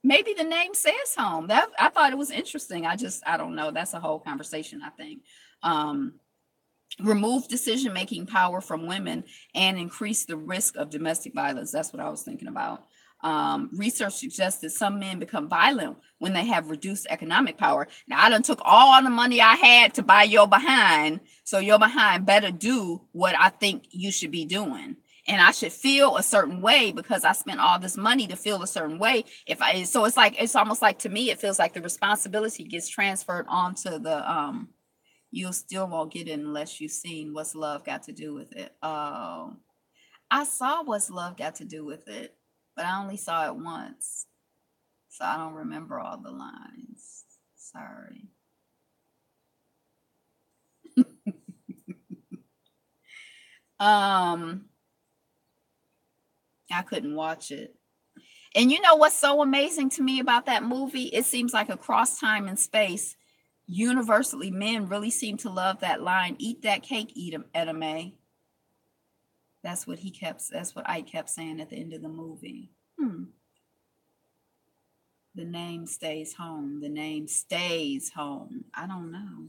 Maybe the name says home. That I thought it was interesting. I don't know. That's a whole conversation, I think. Remove decision-making power from women and increase the risk of domestic violence. That's what I was thinking about. Research suggests that some men become violent when they have reduced economic power. Now, I done took all the money I had to buy your behind, so your behind better do what I think you should be doing. And I should feel a certain way because I spent all this money to feel a certain way. So it's almost like, to me, it feels like the responsibility gets transferred onto the, you'll still won't get it unless you've seen What's Love Got to Do with It. Oh, I saw What's Love Got to Do with It, but I only saw it once, so I don't remember all the lines. Sorry. I couldn't watch it. And you know what's so amazing to me about that movie? It seems like across time and space, universally, men really seem to love that line, "Eat that cake, Edame." That's what Ike kept saying at the end of the movie. The name stays home. The name stays home. I don't know.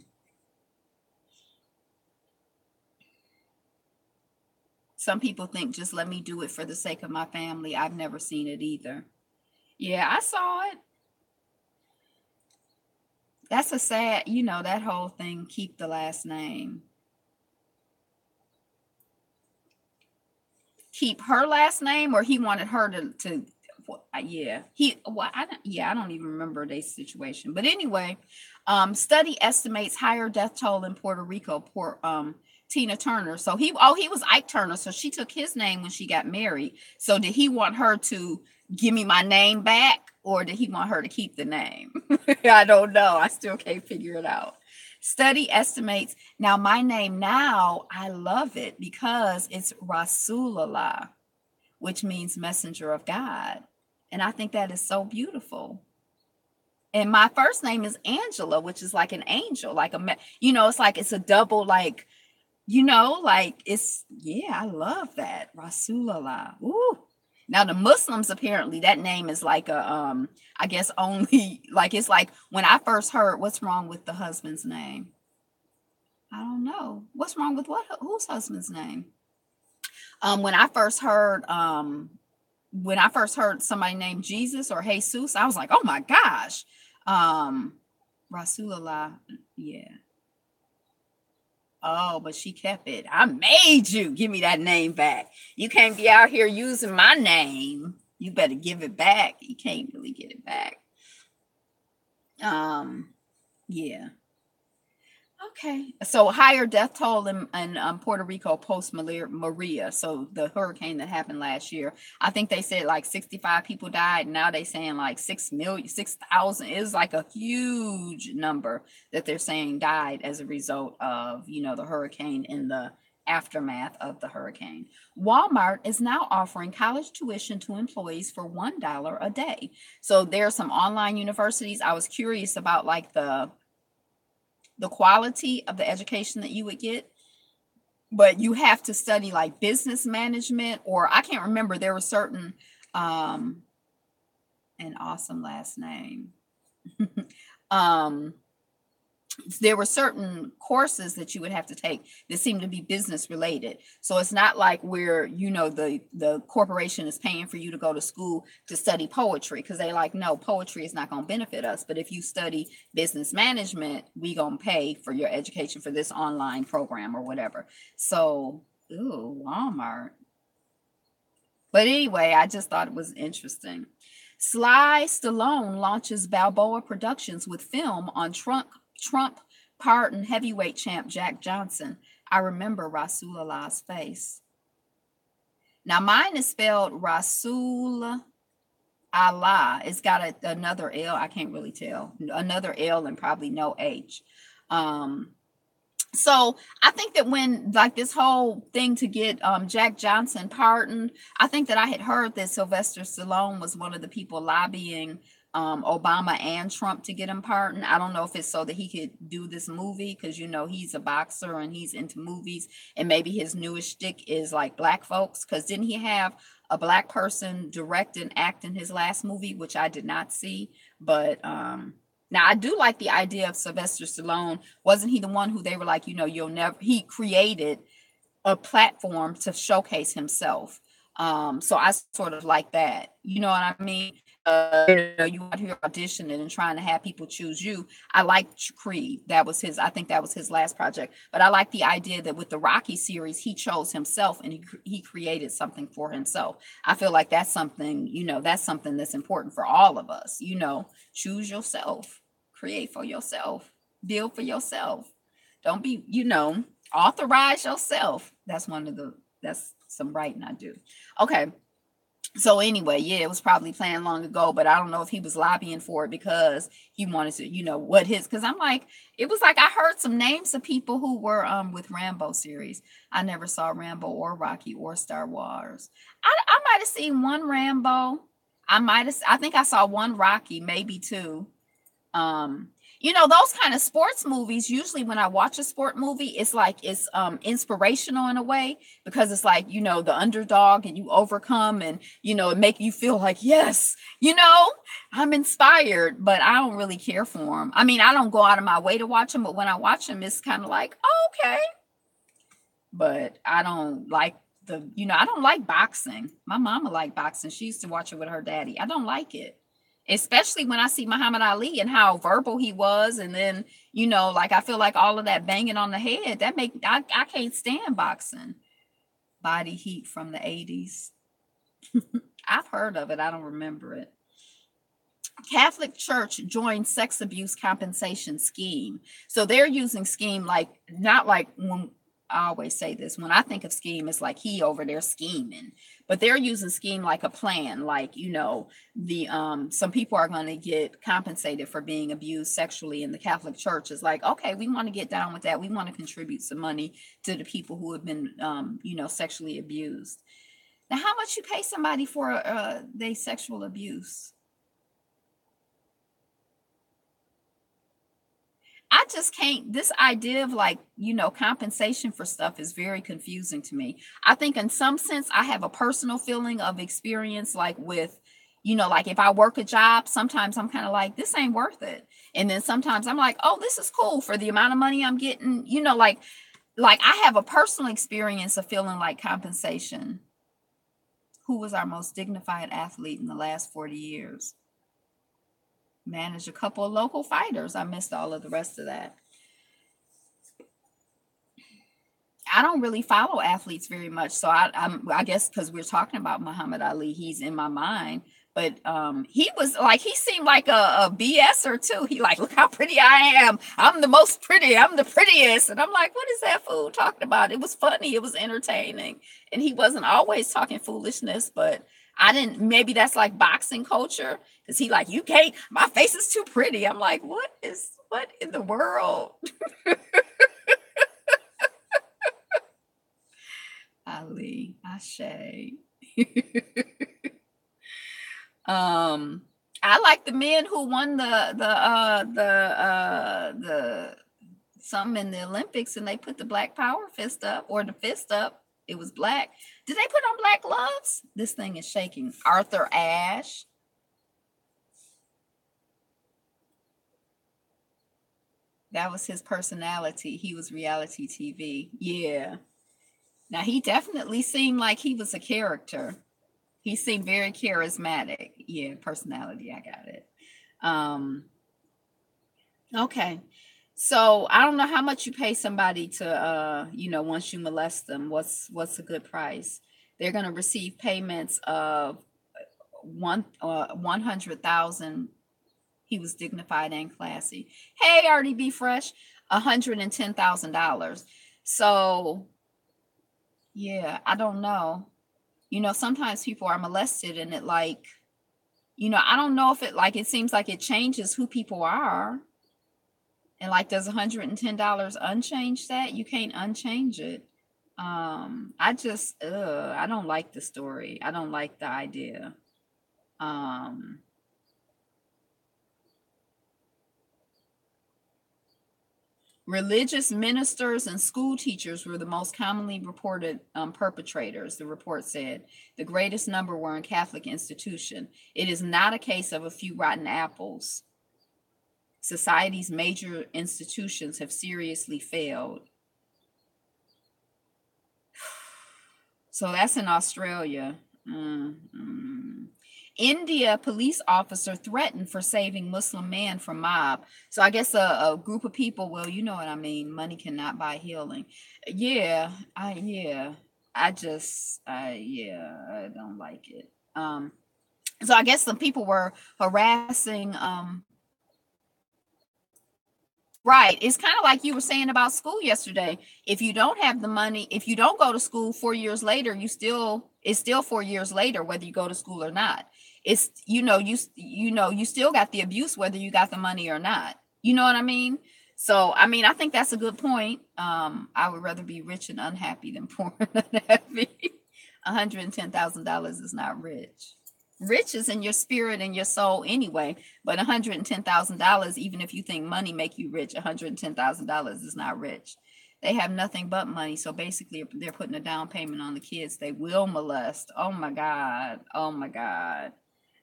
Some people think just let me do it for the sake of my family. I've never seen it either. Yeah, I saw it. That's a sad, that whole thing, keep the last name. Keep her last name, or he wanted her to Yeah, I don't even remember their situation. But anyway, study estimates higher death toll in Puerto Rico. Tina Turner. So he was Ike Turner. So she took his name when she got married. So did he want her to give me my name back, or did he want her to keep the name? I don't know. I still can't figure it out. Study estimates now my name now, I love it because it's Rasulallah, which means messenger of God. And I think that is so beautiful. And my first name is Angela, which is like an angel, like it's like it's a double, like, like yeah, I love that. Rasulallah. Ooh. Now the Muslims, apparently that name is like I guess only like it's like when I first heard what's wrong with the husband's name. I don't know. What's wrong with whose husband's name? When I first heard somebody named Jesus or Jesus, I was like, oh my gosh. Rasulallah, yeah. Oh, but she kept it. I made you give me that name back. You can't be out here using my name. You better give it back. You can't really get it back. Yeah. Okay. So higher death toll in Puerto Rico post Maria. So the hurricane that happened last year. I think they said like 65 people died. Now they saying like 6,000. It was like a huge number that they're saying died as a result of, the hurricane and the aftermath of the hurricane. Walmart is now offering college tuition to employees for $1 a day. So there are some online universities. I was curious about like the quality of the education that you would get, but you have to study like business management, or I can't remember. There were certain an awesome last name. There were certain courses that you would have to take that seem to be business related. So it's not like where, the corporation is paying for you to go to school to study poetry, because they like, no, poetry is not going to benefit us. But if you study business management, we going to pay for your education for this online program or whatever. So, Walmart. But anyway, I just thought it was interesting. Sly Stallone launches Balboa Productions with film on Trump pardon heavyweight champ Jack Johnson. I remember Rasulallah's face. Now mine is spelled Rasul Allah. It's got another L. I can't really tell. Another L and probably no H. So I think that when like this whole thing to get Jack Johnson pardoned, I think that I had heard that Sylvester Stallone was one of the people lobbying Obama and Trump to get him pardoned. I don't know if it's so that he could do this movie, because he's a boxer and he's into movies, and maybe his newest shtick is like black folks, because didn't he have a black person direct and act in his last movie, which I did not see. But now I do like the idea of Sylvester Stallone. Wasn't he the one who they were like, he created a platform to showcase himself. So I sort of like that. You know what I mean? You out here auditioning and trying to have people choose you. I like Creed. I think that was his last project. But I like the idea that with the Rocky series, he chose himself and he created something for himself. I feel like that's something, that's important for all of us. Choose yourself, create for yourself, build for yourself. Don't be, authorize yourself. That's some writing I do. Okay. So anyway, yeah, it was probably planned long ago, but I don't know if he was lobbying for it because he wanted to, because I'm like, it was like I heard some names of people who were with Rambo series. I never saw Rambo or Rocky or Star Wars. I might have seen one Rambo. I think I saw one Rocky, maybe two. Those kind of sports movies, usually when I watch a sport movie, it's like it's inspirational in a way, because it's like, the underdog and you overcome, and it make you feel like, yes, I'm inspired, but I don't really care for them. I mean, I don't go out of my way to watch them, but when I watch them, it's kind of like, oh, okay. But I don't like I don't like boxing. My mama liked boxing. She used to watch it with her daddy. I don't like it. Especially when I see Muhammad Ali and how verbal he was. And then, I feel like all of that banging on the head, I can't stand boxing. Body Heat from the 80s. I've heard of it. I don't remember it. Catholic Church joined sex abuse compensation scheme. So they're using scheme like, not like, when I always say this, when I think of scheme, it's like he over there scheming, but they're using scheme like a plan, like, the some people are going to get compensated for being abused sexually, and the Catholic Church is like, okay, we want to get down with that. We want to contribute some money to the people who have been sexually abused. Now, how much you pay somebody for their sexual abuse? I just can't, this idea of like, compensation for stuff is very confusing to me. I think in some sense, I have a personal feeling of experience, like with, like if I work a job, sometimes I'm kind of like, this ain't worth it. And then sometimes I'm like, oh, this is cool for the amount of money I'm getting, like I have a personal experience of feeling like compensation. Who was our most dignified athlete in the last 40 years? Managed a couple of local fighters. I missed all of the rest of that. I don't really follow athletes very much, so I guess because we're talking about Muhammad Ali, he's in my mind. But he was like, he seemed like a BSer too. He like, look how pretty I am. I'm the most pretty. I'm the prettiest. And I'm like, what is that fool talking about? It was funny. It was entertaining. And he wasn't always talking foolishness, but maybe that's like boxing culture. Cause he like, you can't, my face is too pretty. I'm like, what in the world? Ali, Ashe. I like the men who won the something in the Olympics, and they put the black power fist up, or the fist up. It was black. Did they put on black gloves? This thing is shaking. Arthur Ashe. That was his personality. He was reality TV. Yeah. Now, he definitely seemed like he was a character. He seemed very charismatic. Yeah, personality. I got it. Okay. So I don't know how much you pay somebody to, once you molest them, what's a good price? They're going to receive payments of 100,000. He was dignified and classy. Hey, RDB Fresh, $110,000. So yeah, I don't know. Sometimes people are molested, and it like, I don't know if it like, it seems like it changes who people are. And like, does $110 unchange that? You can't unchange it. I don't like the story. I don't like the idea. Religious ministers and school teachers were the most commonly reported perpetrators, the report said. The greatest number were in Catholic institution. It is not a case of a few rotten apples. Society's major institutions have seriously failed. So that's in Australia. India police officer threatened for saving Muslim man from mob. So I guess a group of people, well, you know what I mean? Money cannot buy healing. Yeah, I don't like it. So I guess some people were harassing, right. It's kind of like you were saying about school yesterday. If you don't have the money, if you don't go to school 4 years later, it's still 4 years later, whether you go to school or not. It's, you still got the abuse, whether you got the money or not. You know what I mean? So, I mean, I think that's a good point. I would rather be rich and unhappy than poor and unhappy. $110,000 is not rich. Rich is in your spirit and your soul anyway, but $110,000, even if you think money make you rich, $110,000 is not rich. They have nothing but money. So basically they're putting a down payment on the kids they will molest. Oh my God. Oh my God.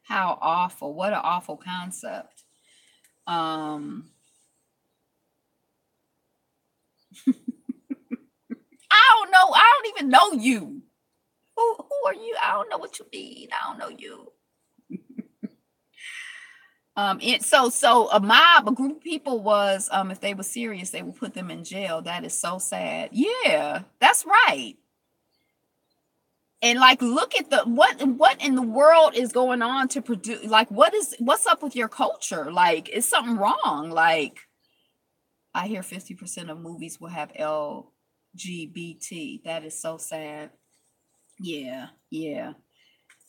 How awful. What an awful concept. I don't know. I don't even know you. Who are you? I don't know what you mean. I don't know you. So a mob, a group of people was, if they were serious, they would put them in jail. That is so sad. Yeah, that's right. And like, look at the what in the world is going on to produce, like, what's up with your culture? Like, is something wrong? Like, I hear 50% of movies will have LGBT. That is so sad. Yeah, yeah.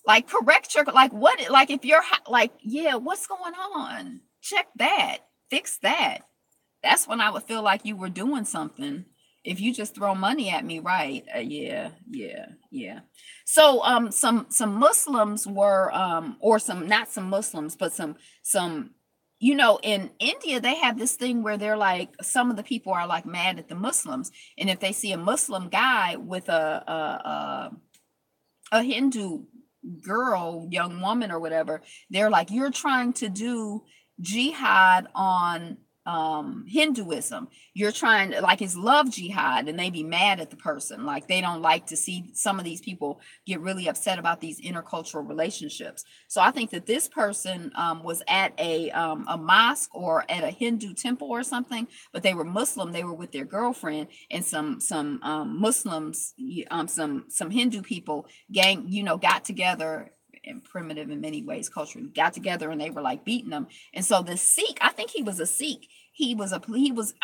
Like, correct your, like, what, like, if you're like, yeah, what's going on? Check that, fix that. That's when I would feel like you were doing something. If you just throw money at me, right? Yeah, yeah, yeah. So, some Muslims were, or some, not some Muslims, but some, in India, they have this thing where they're like, some of the people are like mad at the Muslims, and if they see a Muslim guy with a Hindu girl, young woman or whatever, they're like, you're trying to do jihad on Hinduism. You're trying to, like, it's love jihad, and they be mad at the person. Like, they don't like to see some of these people get really upset about these intercultural relationships. So I think that this person was at a mosque or at a Hindu temple or something, but they were Muslim. They were with their girlfriend, and some Muslims, some Hindu people got together, and primitive in many ways culturally, got together, and they were like beating them. And so the Sikh, I think he was a Sikh. He was I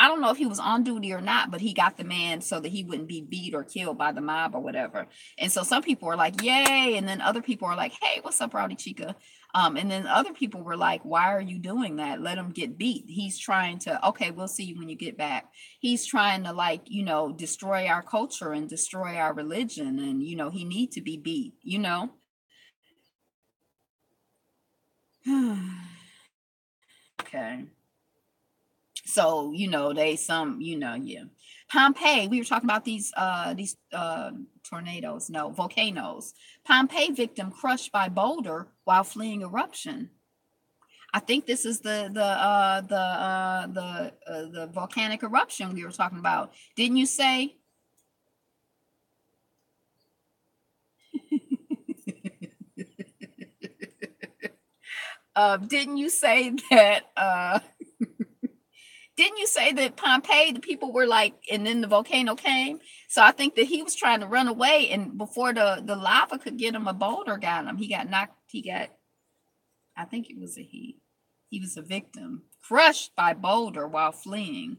don't know if he was on duty or not, but he got the man so that he wouldn't be beat or killed by the mob or whatever. And so some people were like, yay, and then other people were like, hey, what's up, Rowdy Chica? And then other people were like, why are you doing that? Let him get beat. He's trying to, okay, we'll see you when you get back. He's trying to, like, destroy our culture and destroy our religion, and he need to be beat. Okay. So, they some, yeah. Pompeii, we were talking about these tornadoes, no, volcanoes. Pompeii victim crushed by boulder while fleeing eruption. I think this is the volcanic eruption we were talking about. Didn't you say? Didn't you say that didn't you say that Pompeii, the people were like, and then the volcano came? So I think that he was trying to run away, and before the lava could get him, a boulder got him. He got knocked. I think it was a he. He was a victim, crushed by boulder while fleeing.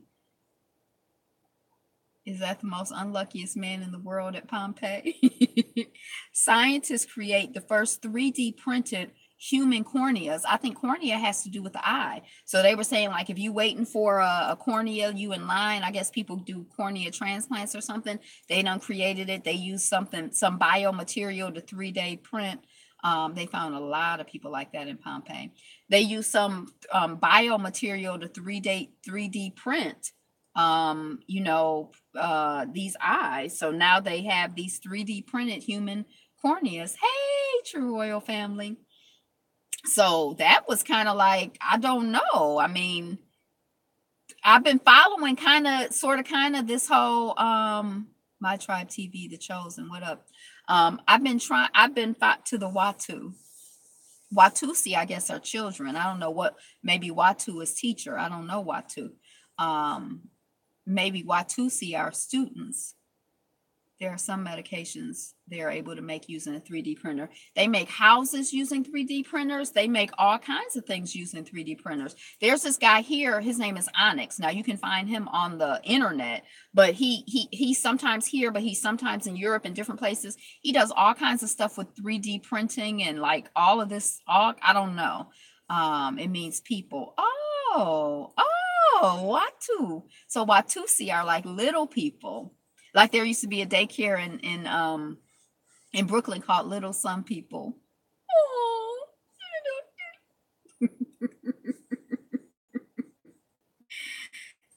Is that the most unluckiest man in the world at Pompeii? Scientists create the first 3D printed human corneas. I think cornea has to do with the eye. So they were saying, like, if you waiting for a cornea, you in line. I guess people do cornea transplants or something. They done created it. They use some biomaterial to 3D print. They found a lot of people like that in Pompeii. They use some biomaterial to 3D print these eyes. So now they have these 3D printed human corneas. Hey, True Royal family. So that was kind of like, I don't know. I mean, I've been following kind of this whole My Tribe TV, The Chosen. What up? I've been to the Watusi, I guess, are children. I don't know what, maybe Watu is teacher. I don't know Watu. Maybe Watusi are students. There are some medications they're able to make using a 3D printer. They make houses using 3D printers. They make all kinds of things using 3D printers. There's this guy here. His name is Onyx. Now you can find him on the internet, but he's sometimes here, but he's sometimes in Europe and different places. He does all kinds of stuff with 3D printing and like all of this. I don't know. It means people. Oh, Watu. So Watusi are like little people. Like, there used to be a daycare in Brooklyn called Little Sun People. Oh,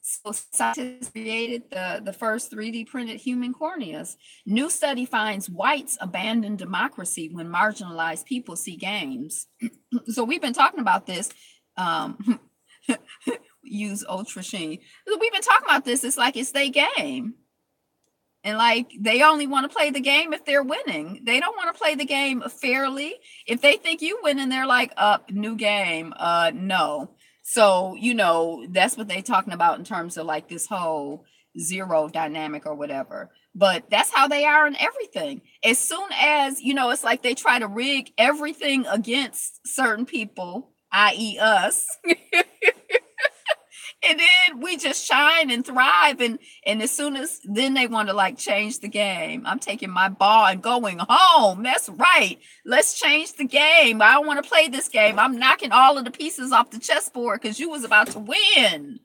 so scientists created the first 3D printed human corneas. New study finds whites abandon democracy when marginalized people see games. So we've been talking about this. Use Ultra Sheen. We've been talking about this. It's like it's their game. And like, they only want to play the game if they're winning. They don't want to play the game fairly. If they think you winning, they're like, up, new game. No. So, that's what they're talking about in terms of like this whole zero dynamic or whatever. But that's how they are in everything. As soon as, it's like they try to rig everything against certain people, i.e. us. And then we just shine and thrive. And as soon as then they want to like change the game. I'm taking my ball and going home. That's right. Let's change the game. I don't want to play this game. I'm knocking all of the pieces off the chessboard because you was about to win.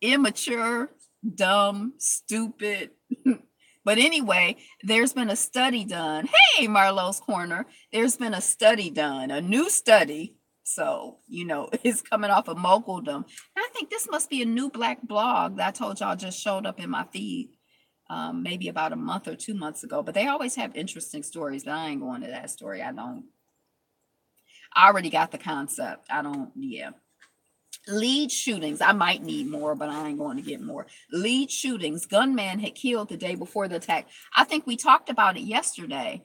Immature, dumb, stupid. But anyway, there's been a study done. Hey, Marlowe's Corner. There's been a study done, a new study. So, it's coming off of Moguldom. And I think this must be a new Black blog that I told y'all just showed up in my feed maybe about a month or 2 months ago. But they always have interesting stories, but I ain't going to that story. I already got the concept. Lead shootings. I might need more, but I ain't going to get more. Lead shootings. Gunman had killed the day before the attack. I think we talked about it yesterday.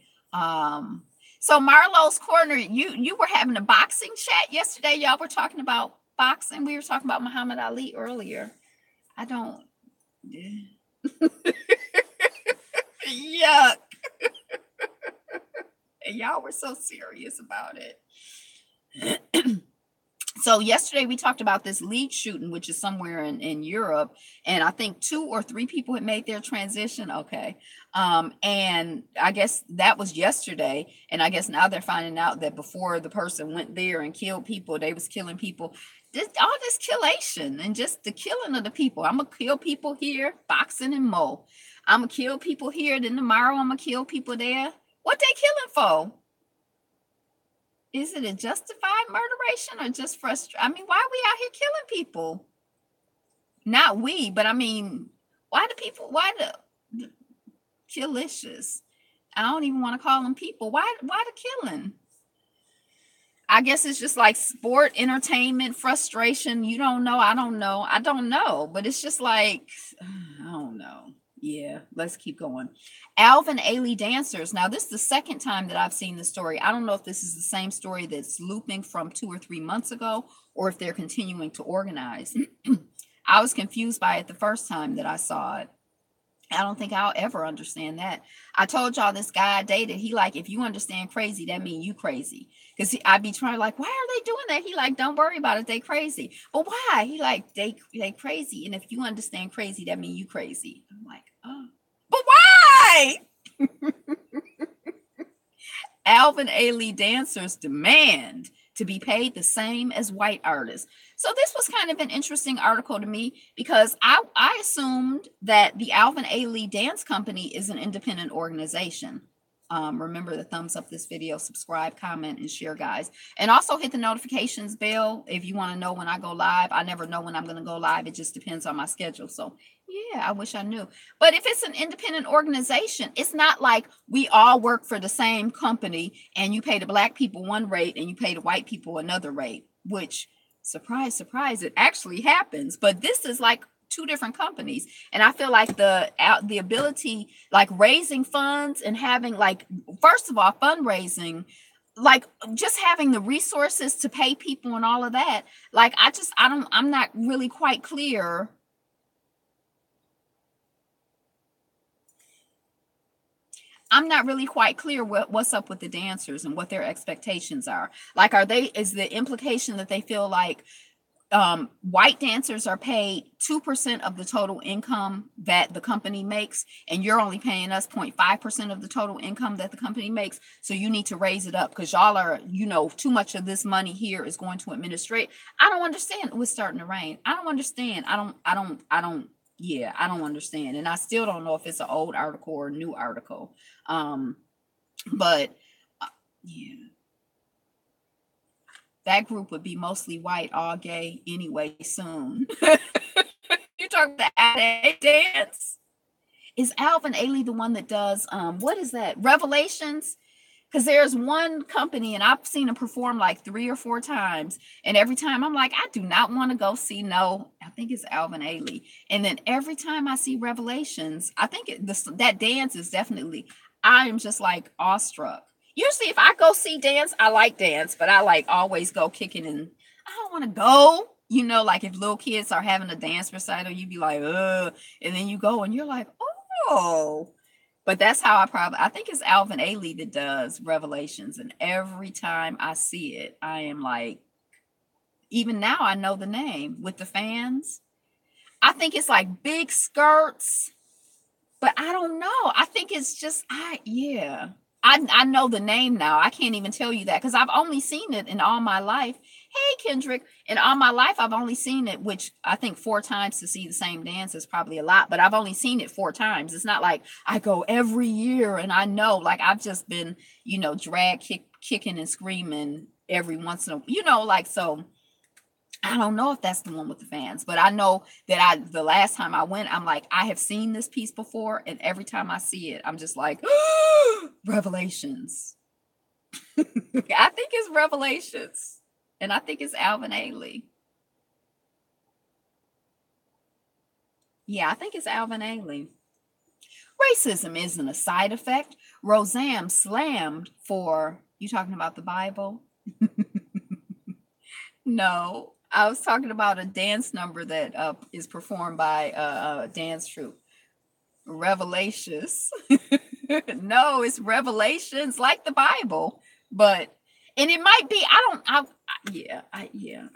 So Marlowe's Corner, you were having a boxing chat yesterday. Y'all were talking about boxing. We were talking about Muhammad Ali earlier. Yuck. Y'all were so serious about it. So yesterday we talked about this lead shooting, which is somewhere in Europe. And I think 2 or 3 people had made their transition. Okay. And I guess that was yesterday. And I guess now they're finding out that before the person went there and killed people, they was killing people. All this killation and just the killing of the people. I'm going to kill people here, boxing and Mo. I'm going to kill people here. Then tomorrow I'm going to kill people there. What they killing for? Is it a justified murderation or just frustrating? I mean, why are we out here killing people? Not we, but I mean, why the killicious? I don't even want to call them people. Why the killing? I guess it's just like sport, entertainment, frustration. You don't know. I don't know. But it's just like, I don't know. Yeah, let's keep going. Alvin Ailey dancers. Now, this is the second time that I've seen the story. I don't know if this is the same story that's looping from 2 or 3 months ago, or if they're continuing to organize. I was confused by it the first time that I saw it. I don't think I'll ever understand that. I told y'all this guy I dated, he like, if you understand crazy, that means you crazy. Because I'd be trying like, why are they doing that? He like, don't worry about it. They crazy. But why? He like, they crazy. And if you understand crazy, that means you crazy. I'm like, oh, but why? Alvin Ailey dancers demand to be paid the same as white artists. So this was kind of an interesting article to me because I assumed that the Alvin Ailey Dance Company is an independent organization. Remember to thumbs up this video, subscribe, comment, and share, guys. And also hit the notifications bell if you want to know when I go live. I never know when I'm going to go live. It just depends on my schedule. So yeah, I wish I knew. But if it's an independent organization, it's not like we all work for the same company and you pay the black people one rate and you pay the white people another rate, which, surprise, surprise, it actually happens. But this is like 2 different companies. And I feel like the ability, like raising funds and having like, first of all, fundraising, like just having the resources to pay people and all of that. Like, I'm not really quite clear. I'm not really quite clear what's up with the dancers and what their expectations are. Like, is the implication that they feel like white dancers are paid 2% of the total income that the company makes, and you're only paying us 0.5% of the total income that the company makes. So you need to raise it up because y'all are, too much of this money here is going to administrate. I don't understand. It was starting to rain. I don't understand. I don't understand. And I still don't know if it's an old article or a new article. But yeah. That group would be mostly white, all gay anyway soon. You talking about the dance? Is Alvin Ailey the one that does, what is that? Revelations? Because there's one company and I've seen him perform like 3 or 4 times. And every time I'm like, I do not want to go see I think it's Alvin Ailey. And then every time I see Revelations, I think that dance is definitely, I am just like awestruck. Usually if I go see dance, I like dance, but I like always go kicking and I don't want to go. Like if little kids are having a dance recital, you'd be like, and then you go and you're like, oh. But that's how I think it's Alvin Ailey that does Revelations. And every time I see it, I am like, even now I know the name with the fans. I think it's like big skirts, but I don't know. I think it's just, yeah. I know the name now. I can't even tell you that because I've only seen it in all my life. Hey, Kendrick, in all my life, I've only seen it, which I think 4 times to see the same dance is probably a lot, but I've only seen it 4 times. It's not like I go every year and I know, like I've just been, kicking and screaming every once in a, like, so I don't know if that's the one with the fans, but I know that the last time I went, I'm like, I have seen this piece before, and every time I see it, I'm just like, Revelations. I think it's Revelations, and I think it's Alvin Ailey. Yeah, I think it's Alvin Ailey. Racism isn't a side effect. Roseanne slammed for, you talking about the Bible? No, I was talking about a dance number that is performed by a dance troupe. Revelations. No, it's Revelations, like the Bible, and it might be. I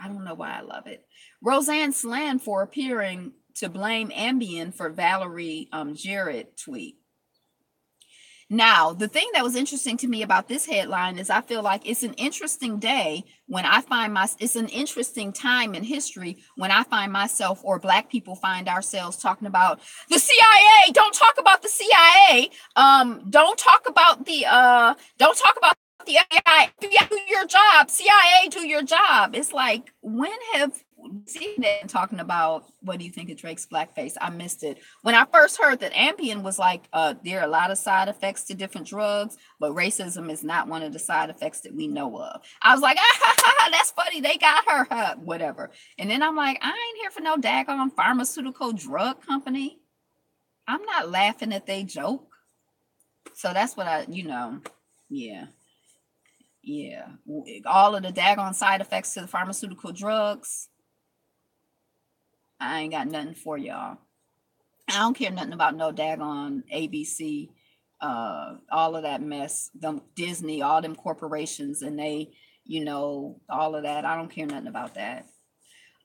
don't know why I love it. Roseanne slammed for appearing to blame Ambien for Valerie Jarrett tweet. Now, the thing that was interesting to me about this headline is I feel like it's an interesting day when it's an interesting time in history when I find myself or Black people find ourselves talking about the CIA. Don't talk about the CIA. Don't talk about the FBI. Do your job. CIA, do your job. It's like, when have seen it talking about what do you think of Drake's blackface? I missed it. When I first heard that Ambien was like, there are a lot of side effects to different drugs, but racism is not one of the side effects that we know of. I was like, that's funny. They got her, whatever. And then I'm like, I ain't here for no daggone pharmaceutical drug company. I'm not laughing at they joke. So that's what yeah. All of the daggone side effects to the pharmaceutical drugs. I ain't got nothing for y'all. I don't care nothing about no daggone ABC, all of that mess, them Disney, all them corporations, and they, all of that. I don't care nothing about that.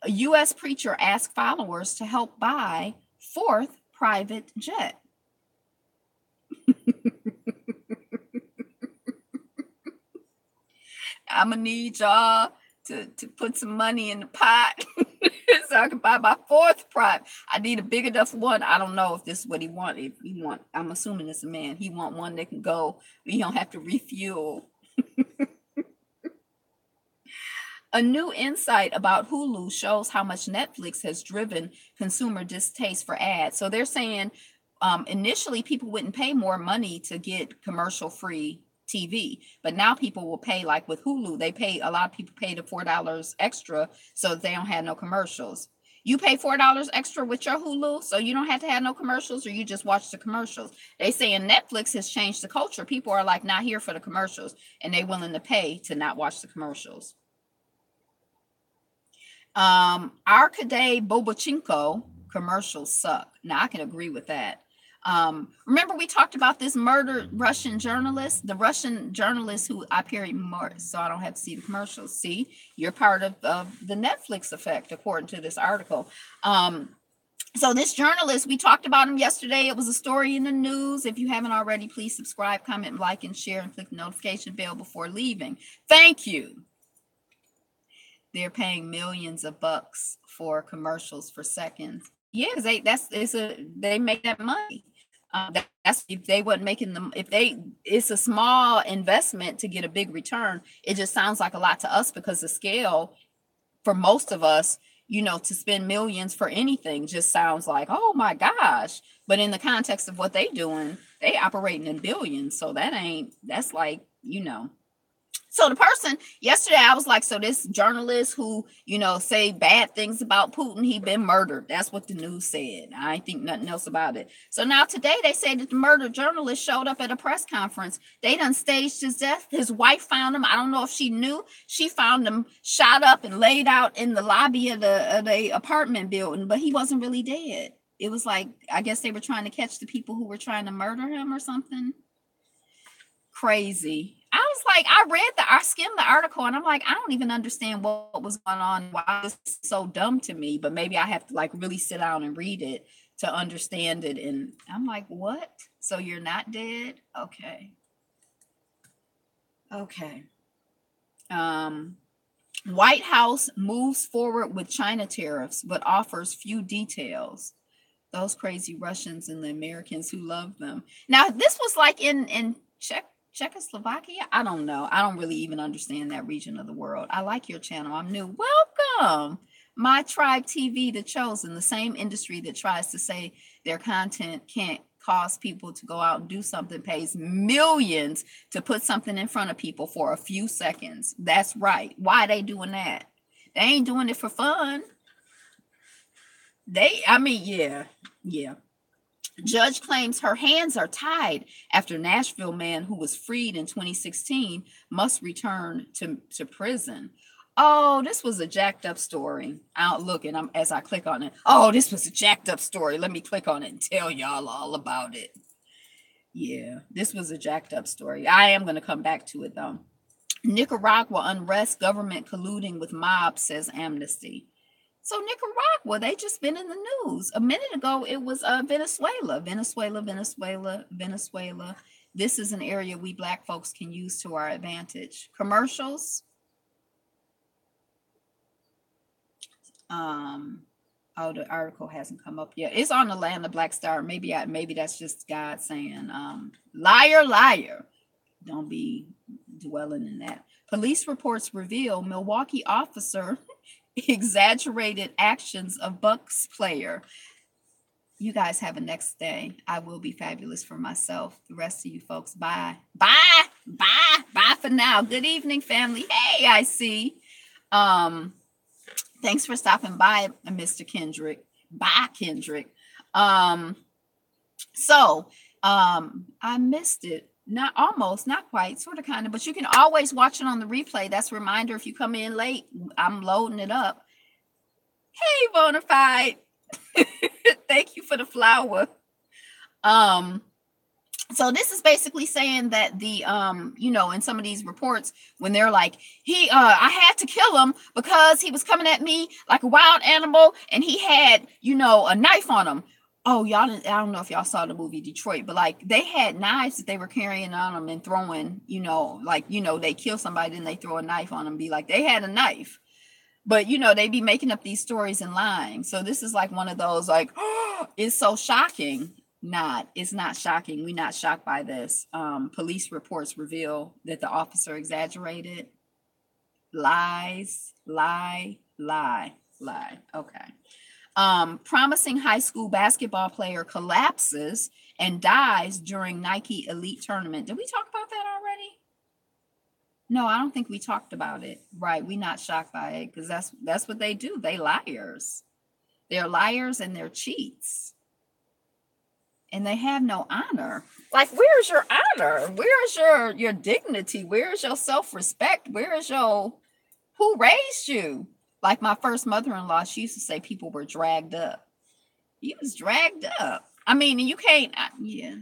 A U.S. preacher asked followers to help buy 4th private jet. I'm gonna need y'all to put some money in the pot so I can buy my 4th private. I need a big enough one. I don't know if this is what he want. If he want, I'm assuming it's a man. He want one that can go. You don't have to refuel. A new insight about Hulu shows how much Netflix has driven consumer distaste for ads. So they're saying initially people wouldn't pay more money to get commercial-free TV, but now people will pay, like with Hulu, a lot of people pay the $4 extra so they don't have no commercials. You pay $4 extra with your Hulu so you don't have to have no commercials, or you just watch the commercials. They say in Netflix has changed the culture. People are like not here for the commercials, and they're willing to pay to not watch the commercials. Arkady Bobochenko commercials suck. Now I can agree with that. Remember we talked about this murdered Russian journalist, the Russian journalist who I parried more, so I don't have to see the commercials. See, you're part of the Netflix effect, according to this article. So this journalist, we talked about him yesterday. It was a story in the news. If you haven't already, please subscribe, comment, like, and share, and click the notification bell before leaving. Thank you. They're paying millions of bucks for commercials for seconds. Yeah, they make that money. That's if they wasn't making them. It's a small investment to get a big return. It just sounds like a lot to us because the scale for most of us, to spend millions for anything just sounds like, oh my gosh. But in the context of what they doing, they operating in billions. So that's like. So the person yesterday, I was like, so this journalist who, say bad things about Putin, he been murdered. That's what the news said. I ain't think nothing else about it. So now today they say that the murdered journalist showed up at a press conference. They done staged his death. His wife found him. I don't know if she knew. She found him shot up and laid out in the lobby of the apartment building, but he wasn't really dead. It was like, I guess they were trying to catch the people who were trying to murder him or something. Crazy. I was like, I skimmed the article and I'm like, I don't even understand what was going on. Why this is so dumb to me, but maybe I have to like really sit down and read it to understand it. And I'm like, what? So you're not dead? Okay. Okay. White House moves forward with China tariffs, but offers few details. Those crazy Russians and the Americans who love them. Now, this was like in Czechoslovakia. I don't know. I don't really even understand that region of the world. I like your channel. I'm new. Welcome. My Tribe TV, The Chosen, the same industry that tries to say their content can't cause people to go out and do something, pays millions to put something in front of people for a few seconds. That's right. Why are they doing that? They ain't doing it for fun. Yeah. Judge claims her hands are tied after Nashville man who was freed in 2016 must return to prison. Oh, this was a jacked up story. As I click on it. Oh, this was a jacked up story. Let me click on it and tell y'all all about it. Yeah, this was a jacked up story. I am going to come back to it though. Nicaragua unrest, government colluding with mob, says Amnesty. So Nicaragua, they just been in the news. A minute ago, it was Venezuela. This is an area we Black folks can use to our advantage. Commercials. The article hasn't come up yet. It's on the Land of Black Star. Maybe that's just God saying, liar, liar. Don't be dwelling in that. Police reports reveal Milwaukee officer exaggerated actions of Bucks player. You guys have a next day. I will be fabulous for myself. The rest of you folks, bye for now. Good evening, family. Hey, I see. Thanks for stopping by, Mr. Kendrick. Bye, Kendrick. I missed it. Not quite, sort of, kind of, but you can always watch it on the replay. That's a reminder if you come in late, I'm loading it up. Hey, Bonafide. Thank you for the flower. So this is basically saying that the in some of these reports, when they're like, I had to kill him because he was coming at me like a wild animal and he had, a knife on him. Oh, I don't know if y'all saw the movie Detroit, but like they had knives that they were carrying on them and throwing, they kill somebody and they throw a knife on them, be like, they had a knife. But, they be making up these stories and lying. So this is like one of those, like, oh, it's so shocking. It's not shocking. We're not shocked by this. Police reports reveal that the officer exaggerated. Lies, lie. Okay. Promising high school basketball player collapses and dies during Nike Elite Tournament. Did we talk about that already? No, I don't think we talked about it. Right. We're not shocked by it because that's what they do. They liars. They're liars and they're cheats. And they have no honor. Like, where's your honor? Where's your dignity? Where's your self-respect? Who raised you? Like my first mother-in-law, she used to say people were dragged up. You was dragged up. I mean, you can't, yeah.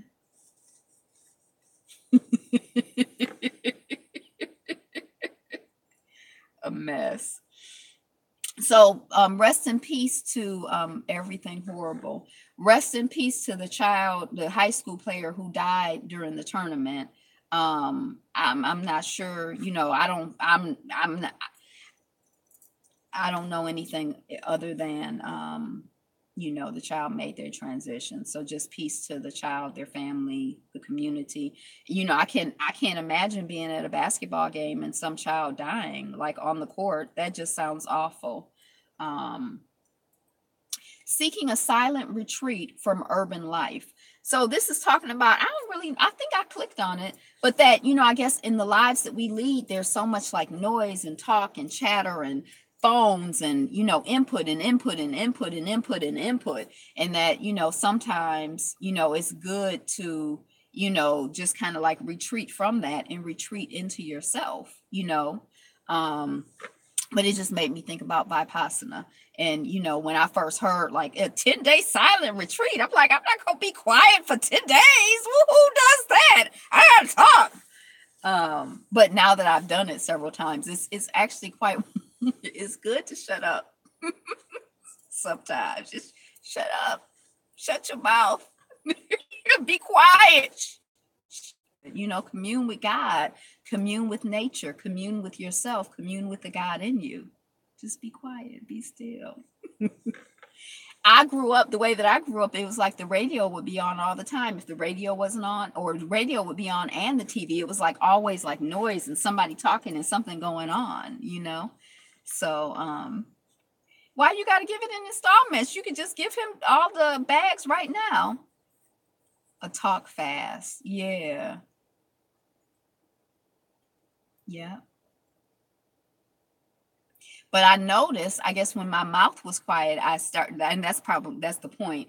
A mess. So rest in peace to everything horrible. Rest in peace to the high school player who died during the tournament. I'm not sure, I don't know anything other than the child made their transition. So just peace to the child, their family, the community. I can't imagine being at a basketball game and some child dying like on the court. That just sounds awful. Seeking a silent retreat from urban life. So this is talking about, I think I clicked on it, but that, I guess in the lives that we lead, there's so much like noise and talk and chatter and phones and, input and input and input and input and input. And that, sometimes, it's good to, just kind of like retreat from that and retreat into yourself, But it just made me think about Vipassana. And, when I first heard like a 10-day silent retreat, I'm like, I'm not going to be quiet for 10 days. Who does that? I gotta talk. But now that I've done it several times, it's actually quite, it's good to shut up sometimes. Just shut up, shut your mouth, be quiet. Commune with God, commune with nature, commune with yourself, commune with the God in you. Just be quiet, be still. I grew up the way that I grew up. It was like the radio would be on all the time. If the radio wasn't on, or the radio would be on and the TV, it was like always like noise and somebody talking and something going on, So, why you got to give it in installments? You could just give him all the bags right now. A talk fast. Yeah. Yeah. But I noticed, I guess when my mouth was quiet, I started, and that's the point.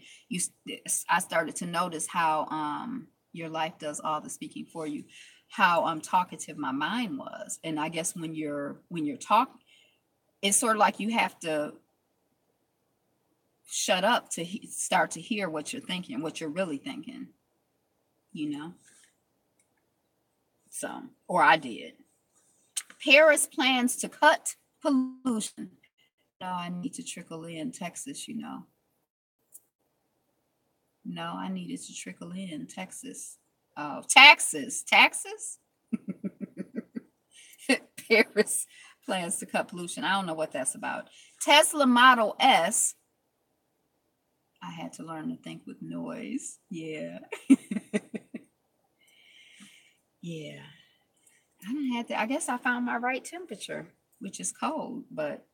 I started to notice how your life does all the speaking for you, how talkative my mind was. And I guess when you're talking, it's sort of like you have to shut up to start to hear what you're thinking, what you're really thinking, So, or I did. Paris plans to cut pollution. No, I need to trickle in Texas, No, I needed to trickle in Texas. Oh, taxes. Paris plans to cut pollution. I don't know what that's about. Tesla Model S. I had to learn to think with noise. Yeah. Yeah. I guess I found my right temperature, which is cold, but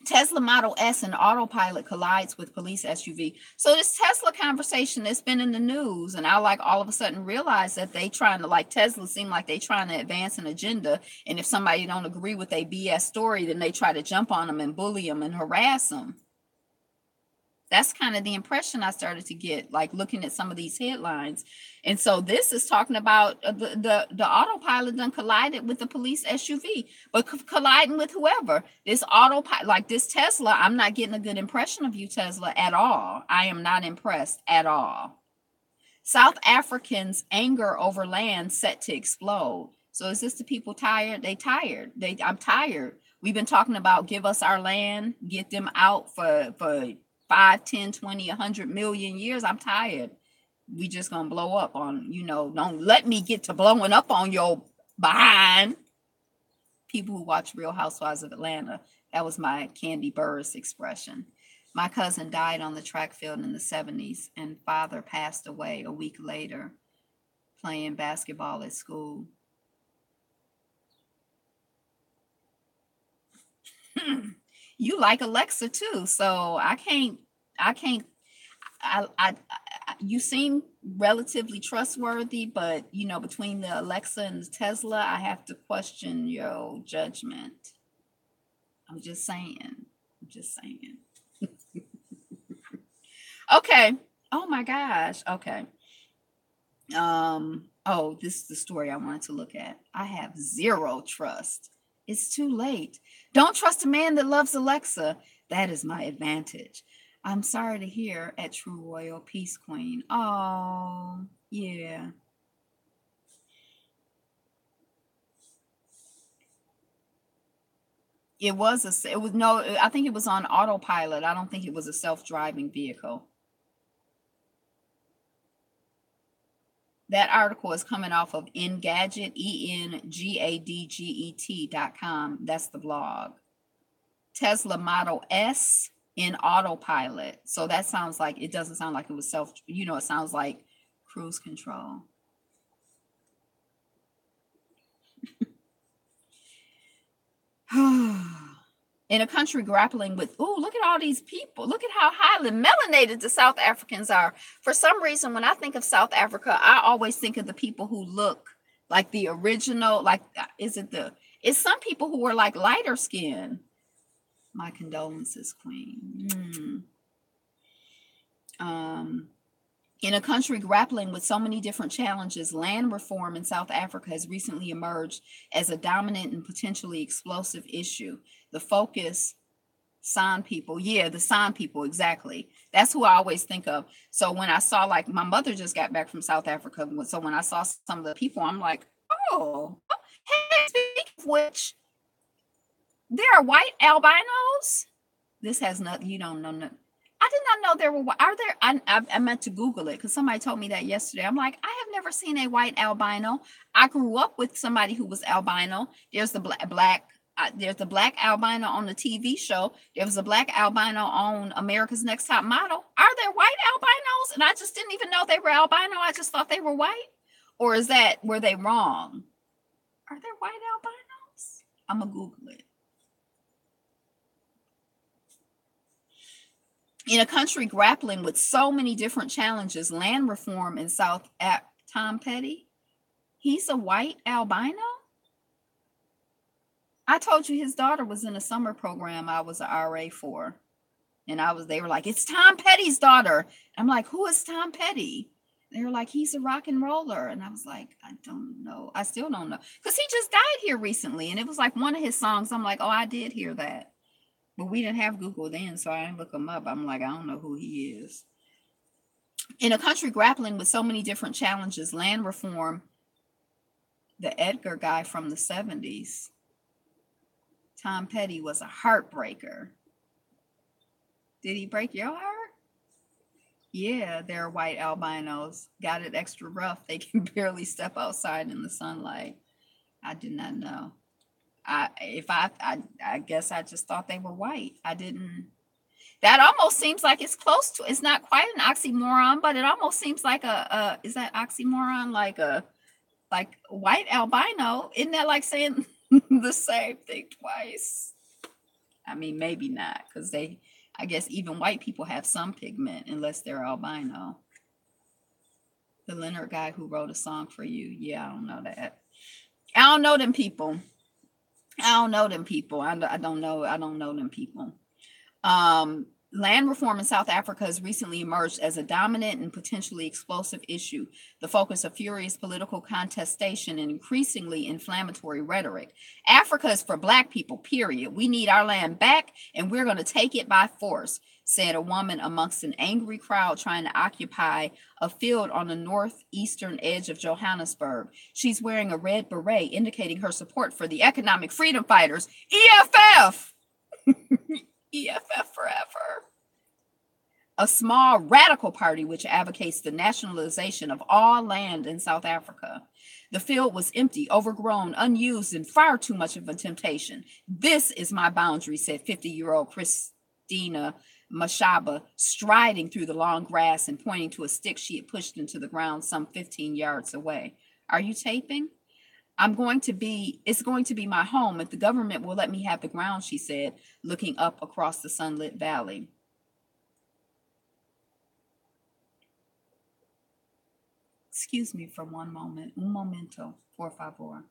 Tesla Model S and autopilot collides with police SUV. So this Tesla conversation that's been in the news, and I all of a sudden realized that they trying to Tesla seem like they trying to advance an agenda. And if somebody don't agree with a BS story, then they try to jump on them and bully them and harass them. That's kind of the impression I started to get, looking at some of these headlines. And so this is talking about the autopilot done collided with the police SUV, but colliding with whoever. This autopilot, this Tesla, I'm not getting a good impression of you, Tesla, at all. I am not impressed at all. South Africans' anger over land set to explode. So is this the people tired? They tired. I'm tired. We've been talking about give us our land, get them out for 5, 10, 20, 100 million years. I'm tired. We just gonna blow up on, don't let me get to blowing up on your behind. People who watch Real Housewives of Atlanta, that was my Candy Burris expression. My cousin died on the track field in the 70s, and father passed away a week later playing basketball at school. You like Alexa too, so you seem relatively trustworthy, but between the Alexa and the Tesla, I have to question your judgment. I'm just saying. Okay. Oh my gosh. Okay. Oh, this is the story I wanted to look at. I have zero trust. It's too late. Don't trust a man that loves Alexa. That is my advantage. I'm sorry to hear at True Royal Peace Queen. Oh, yeah. I think it was on autopilot. I don't think it was a self-driving vehicle. That article is coming off of Engadget, ENGADGET.com. That's the blog. Tesla Model S in autopilot. So that sounds like, it doesn't sound like it was it sounds like cruise control. In a country grappling with, look at all these people. Look at how highly melanated the South Africans are. For some reason, when I think of South Africa, I always think of the people who look like the original, it's some people who were lighter skin. My condolences, Queen. In a country grappling with so many different challenges, land reform in South Africa has recently emerged as a dominant and potentially explosive issue. The focus, San people, yeah, the San people, exactly. That's who I always think of. So when I saw, like, my mother just got back from South Africa, so when I saw some of the people, I'm like, oh, hey, speaking of which, there are white albinos. This has nothing, you don't know. I did not know there were. Are there? I meant to Google it because somebody told me that yesterday. I'm like, I have never seen a white albino. I grew up with somebody who was albino. There's the black. There's the black albino on the TV show. There was a black albino on America's Next Top Model. Are there white albinos? And I just didn't even know they were albino. I just thought they were white. Or is that, were they wrong? Are there white albinos? I'm gonna Google it. In a country grappling with so many different challenges, land reform in South Tom Petty, he's a white albino? I told you his daughter was in a summer program I was an RA for. And they were like, it's Tom Petty's daughter. I'm like, who is Tom Petty? They were like, he's a rock and roller. And I was like, I don't know. I still don't know. Because he just died here recently. And it was like one of his songs. I'm like, oh, I did hear that. But we didn't have Google then, so I didn't look him up. I'm like, I don't know who he is. In a country grappling with so many different challenges, land reform, the Edgar guy from the 70s, Tom Petty, was a heartbreaker. Did he break your heart? Yeah, they're white albinos. Got it extra rough. They can barely step outside in the sunlight. I did not know. I guess I just thought they were white. I didn't. That almost seems like it's close to. It's not quite an oxymoron, but it almost seems like is that oxymoron, like white albino? Isn't that like saying the same thing twice? I mean, maybe not, because I guess even white people have some pigment unless they're albino. The Leonard guy who wrote a song for you. Yeah, I don't know that. I don't know them people. I don't know them people. I don't know them people. Land reform in South Africa has recently emerged as a dominant and potentially explosive issue, the focus of furious political contestation and increasingly inflammatory rhetoric. Africa is for Black people, period. We need our land back, and we're going to take it by force, said a woman amongst an angry crowd trying to occupy a field on the northeastern edge of Johannesburg. She's wearing a red beret, indicating her support for the economic freedom fighters, EFF. EFF forever. A small radical party which advocates the nationalization of all land in South Africa. The field was empty, overgrown, unused, and far too much of a temptation. This is my boundary, said 50-year-old Christina Mashaba, striding through the long grass and pointing to a stick she had pushed into the ground some 15 yards away. Are you taping? It's going to be my home if the government will let me have the ground, she said, looking up across the sunlit valley. Excuse me for one moment. Un momento, por favor.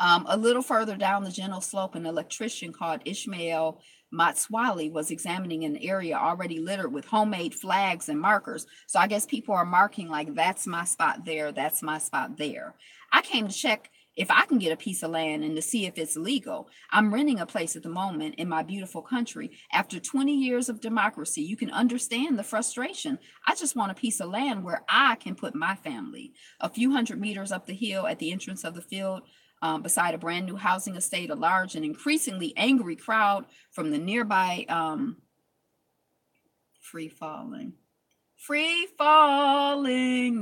A little further down the gentle slope, an electrician called Ishmael Matswali was examining an area already littered with homemade flags and markers. So I guess people are marking like, that's my spot there, that's my spot there. I came to check if I can get a piece of land and to see if it's legal. I'm renting a place at the moment in my beautiful country. After 20 years of democracy, you can understand the frustration. I just want a piece of land where I can put my family. A few hundred meters up the hill at the entrance of the field, beside a brand new housing estate, a large and increasingly angry crowd from the nearby free falling.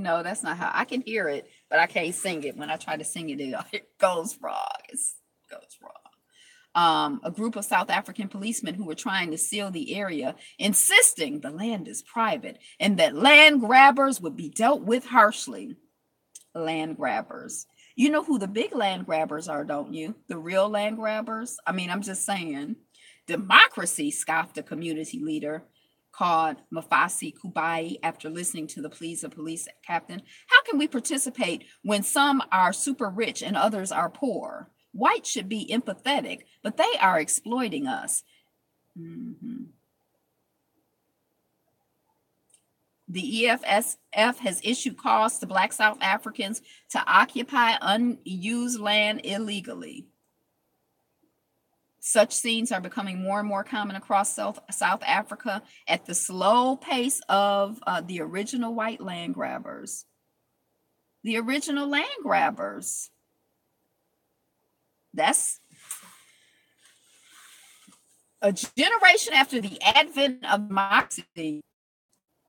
No, that's not how I can hear it, but I can't sing it. When I try to sing it, it goes wrong. It goes wrong. A group of South African policemen who were trying to seal the area, insisting the land is private and that land grabbers would be dealt with harshly. Land grabbers. You know who the big land grabbers are, don't you? The real land grabbers. I mean, I'm just saying. Democracy, scoffed a community leader called Mafasi Kubai after listening to the pleas of police captain. How can we participate when some are super rich and others are poor? Whites should be empathetic, but they are exploiting us. Mm-hmm. The EFSF has issued calls to Black South Africans to occupy unused land illegally. Such scenes are becoming more and more common across South Africa at the slow pace of the original white land grabbers. The original land grabbers. That's a generation after the advent of democracy.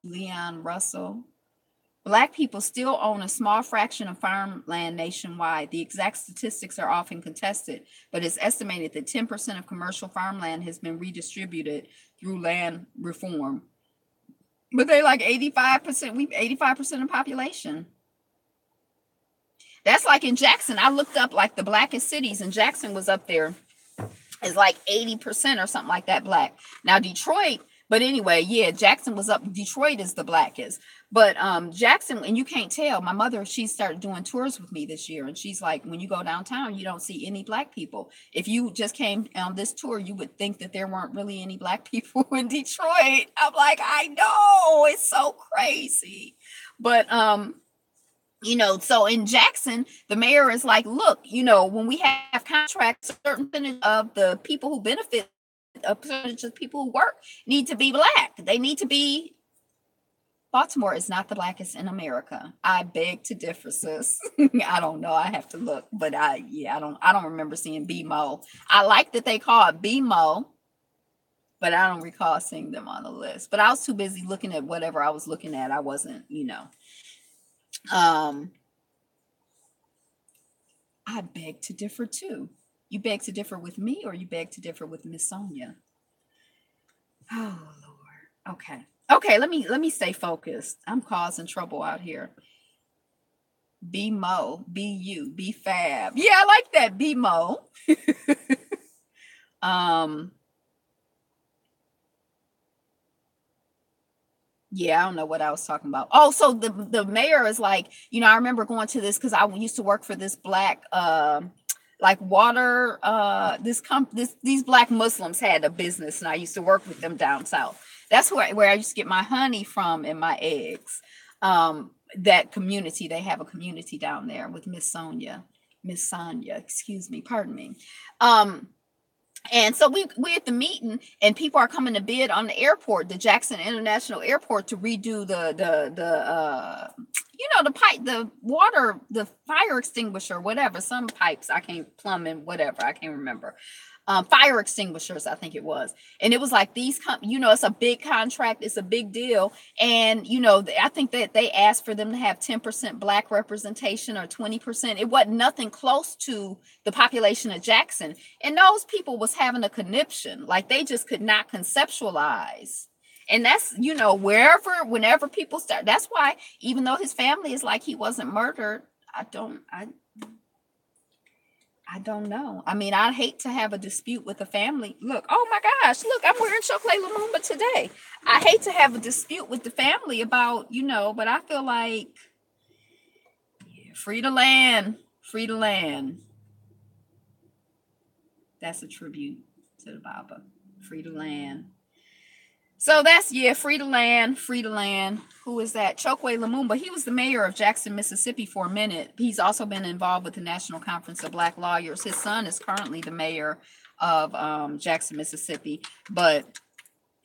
Leon Russell. Black people still own a small fraction of farmland nationwide. The exact statistics are often contested, but it's estimated that 10% of commercial farmland has been redistributed through land reform. But they like 85%, we've 85% of population. That's like in Jackson. I looked up like the blackest cities, and Jackson was up there as like 80% or something like that black. Now Detroit, but anyway, yeah, Jackson was up. Detroit is the blackest. But Jackson, and you can't tell. My mother, she started doing tours with me this year, and she's like, when you go downtown, you don't see any black people. If you just came on this tour, you would think that there weren't really any black people in Detroit. I'm like, I know, it's so crazy. But you know, so in Jackson, the mayor is like, look, you know, when we have contracts, a certain percentage of the people who benefit, a percentage of people who work need to be black. They need to be. Baltimore is not the blackest in America. I beg to differ, sis. I don't know. I have to look, but I don't remember seeing BMO. I like that they call it BMO, but I don't recall seeing them on the list. But I was too busy looking at whatever I was looking at. I wasn't, you know. I beg to differ too. You beg to differ with me, or you beg to differ with Miss Sonia? Oh Lord. Okay, let me stay focused. I'm causing trouble out here. Be Mo, be you, be fab. Yeah, I like that. Be Mo. Yeah, I don't know what I was talking about. Oh, so the mayor is like, you know, I remember going to this because I used to work for this black like water these black Muslims had a business, and I used to work with them down south. That's where I used to get my honey from and my eggs. That community, they have a community down there with Miss Sonia, excuse me, pardon me. And so we at the meeting, and people are coming to bid on the airport, the Jackson International Airport, to redo the you know, the pipe, the water, the fire extinguisher, whatever, some pipes, I can't plumbing, whatever, I can't remember. Fire extinguishers, I think it was. And it was like these, you know, it's a big contract. It's a big deal. And, you know, I think that they asked for them to have 10% black representation or 20%. It wasn't nothing close to the population of Jackson. And those people was having a conniption. Like they just could not conceptualize. And that's, you know, whenever people start, that's why, even though his family is like he wasn't murdered, I don't know. I mean, I'd hate to have a dispute with a family. Look, oh my gosh, look, I'm wearing Chocolate Lumumba today. I hate to have a dispute with the family about, you know, but I feel like free to land. That's a tribute to the Baba. Free to land. So that's, free to land. Who is that? Chokwe Lumumba. He was the mayor of Jackson, Mississippi for a minute. He's also been involved with the National Conference of Black Lawyers. His son is currently the mayor of Jackson, Mississippi. But,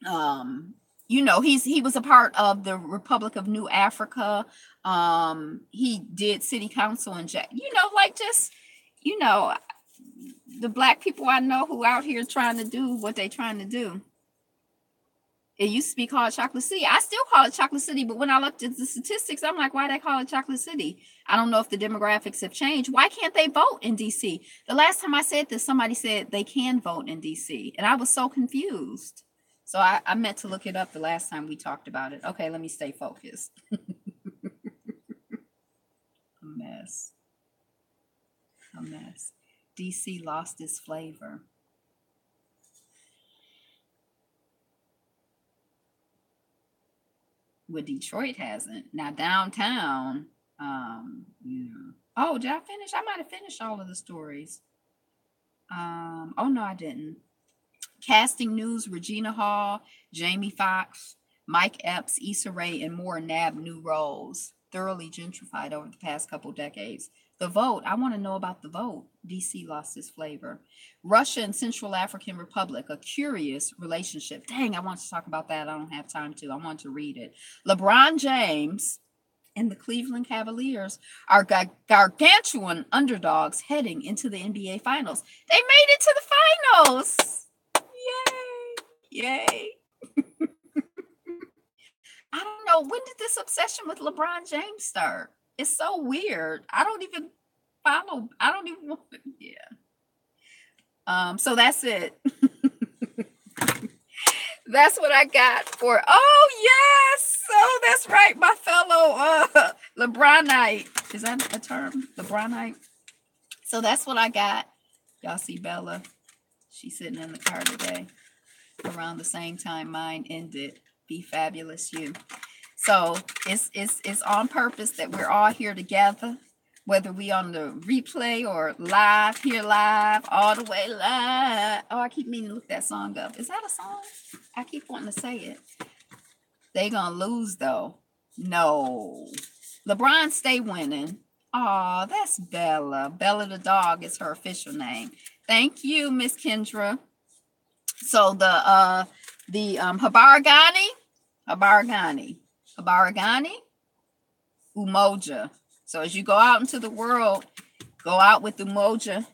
you know, he was a part of the Republic of New Africa. He did city council in you know, like just, you know, the black people I know who out here trying to do what they trying to do. It used to be called Chocolate City. I still call it Chocolate City, but when I looked at the statistics, I'm like, why they call it Chocolate City? I don't know if the demographics have changed. Why can't they vote in DC? The last time I said this, somebody said they can vote in DC, and I was so confused. So I meant to look it up the last time we talked about it. Okay, let me stay focused. A mess. DC lost its flavor. Well, Detroit hasn't. Now downtown, you know. Oh, did I finish? I might have finished all of the stories. Oh no, I didn't. Casting news: Regina Hall, Jamie Foxx, Mike Epps, Issa Rae, and more nab new roles. Thoroughly gentrified over the past couple decades. The vote. I want to know about the vote. DC lost its flavor. Russia and Central African Republic, a curious relationship. Dang, I want to talk about that. I don't have time to. I want to read it. LeBron James and the Cleveland Cavaliers are gargantuan underdogs heading into the NBA Finals. They made it to the finals. Yay. Yay. I don't know. When did this obsession with LeBron James start? It's so weird. I don't even follow. I don't even want to. Yeah. So that's it. That's what I got for. Oh yes, so that's right, my fellow LeBronite. Is that a term? LeBronite. So that's what I got. Y'all see Bella? She's sitting in the car today. Around the same time mine ended. Be fabulous, you. So it's on purpose that we're all here together, whether we on the replay or live, here live, all the way live. Oh, I keep meaning to look that song up. Is that a song? I keep wanting to say it. They gonna lose though. No. LeBron stay winning. Oh, that's Bella. Bella the dog is her official name. Thank you, Miss Kendra. So the Habarigani, Umoja. So as you go out into the world, go out with Umoja,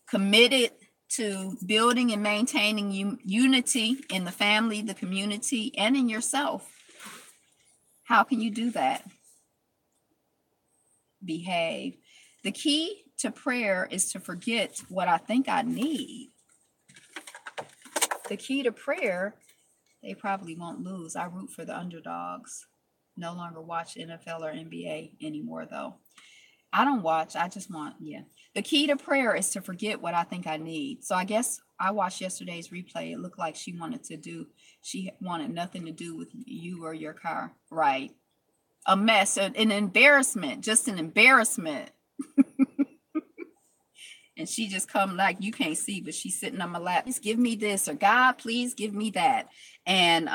committed to building and maintaining unity in the family, the community, and in yourself. How can you do that? Behave. The key to prayer is to forget what I think I need. The key to prayer, they probably won't lose. I root for the underdogs. No longer watch NFL or NBA anymore, though. I don't watch. I just want, yeah. The key to prayer is to forget what I think I need. So I guess I watched yesterday's replay. It looked like she wanted nothing to do with you or your car. Right. A mess, an embarrassment, just an embarrassment. And she just come like, you can't see, but she's sitting on my lap. Please give me this, or God, please give me that. And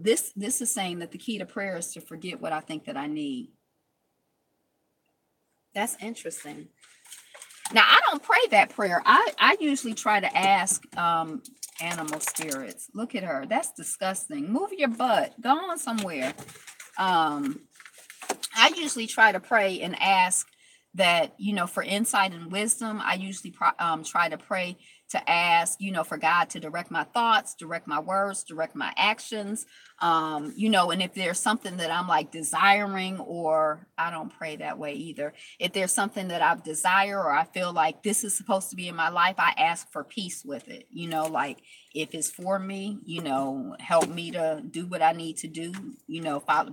this is saying that the key to prayer is to forget what I think that I need. That's interesting. Now, I don't pray that prayer. I usually try to ask animal spirits. Look at her. That's disgusting. Move your butt. Go on somewhere. I usually try to pray and ask that, for insight and wisdom. I usually try to pray to ask, for God to direct my thoughts, direct my words, direct my actions. And if there's something that I'm like desiring, or I don't pray that way either. If there's something that I desire, or I feel like this is supposed to be in my life, I ask for peace with it. Like if it's for me, help me to do what I need to do,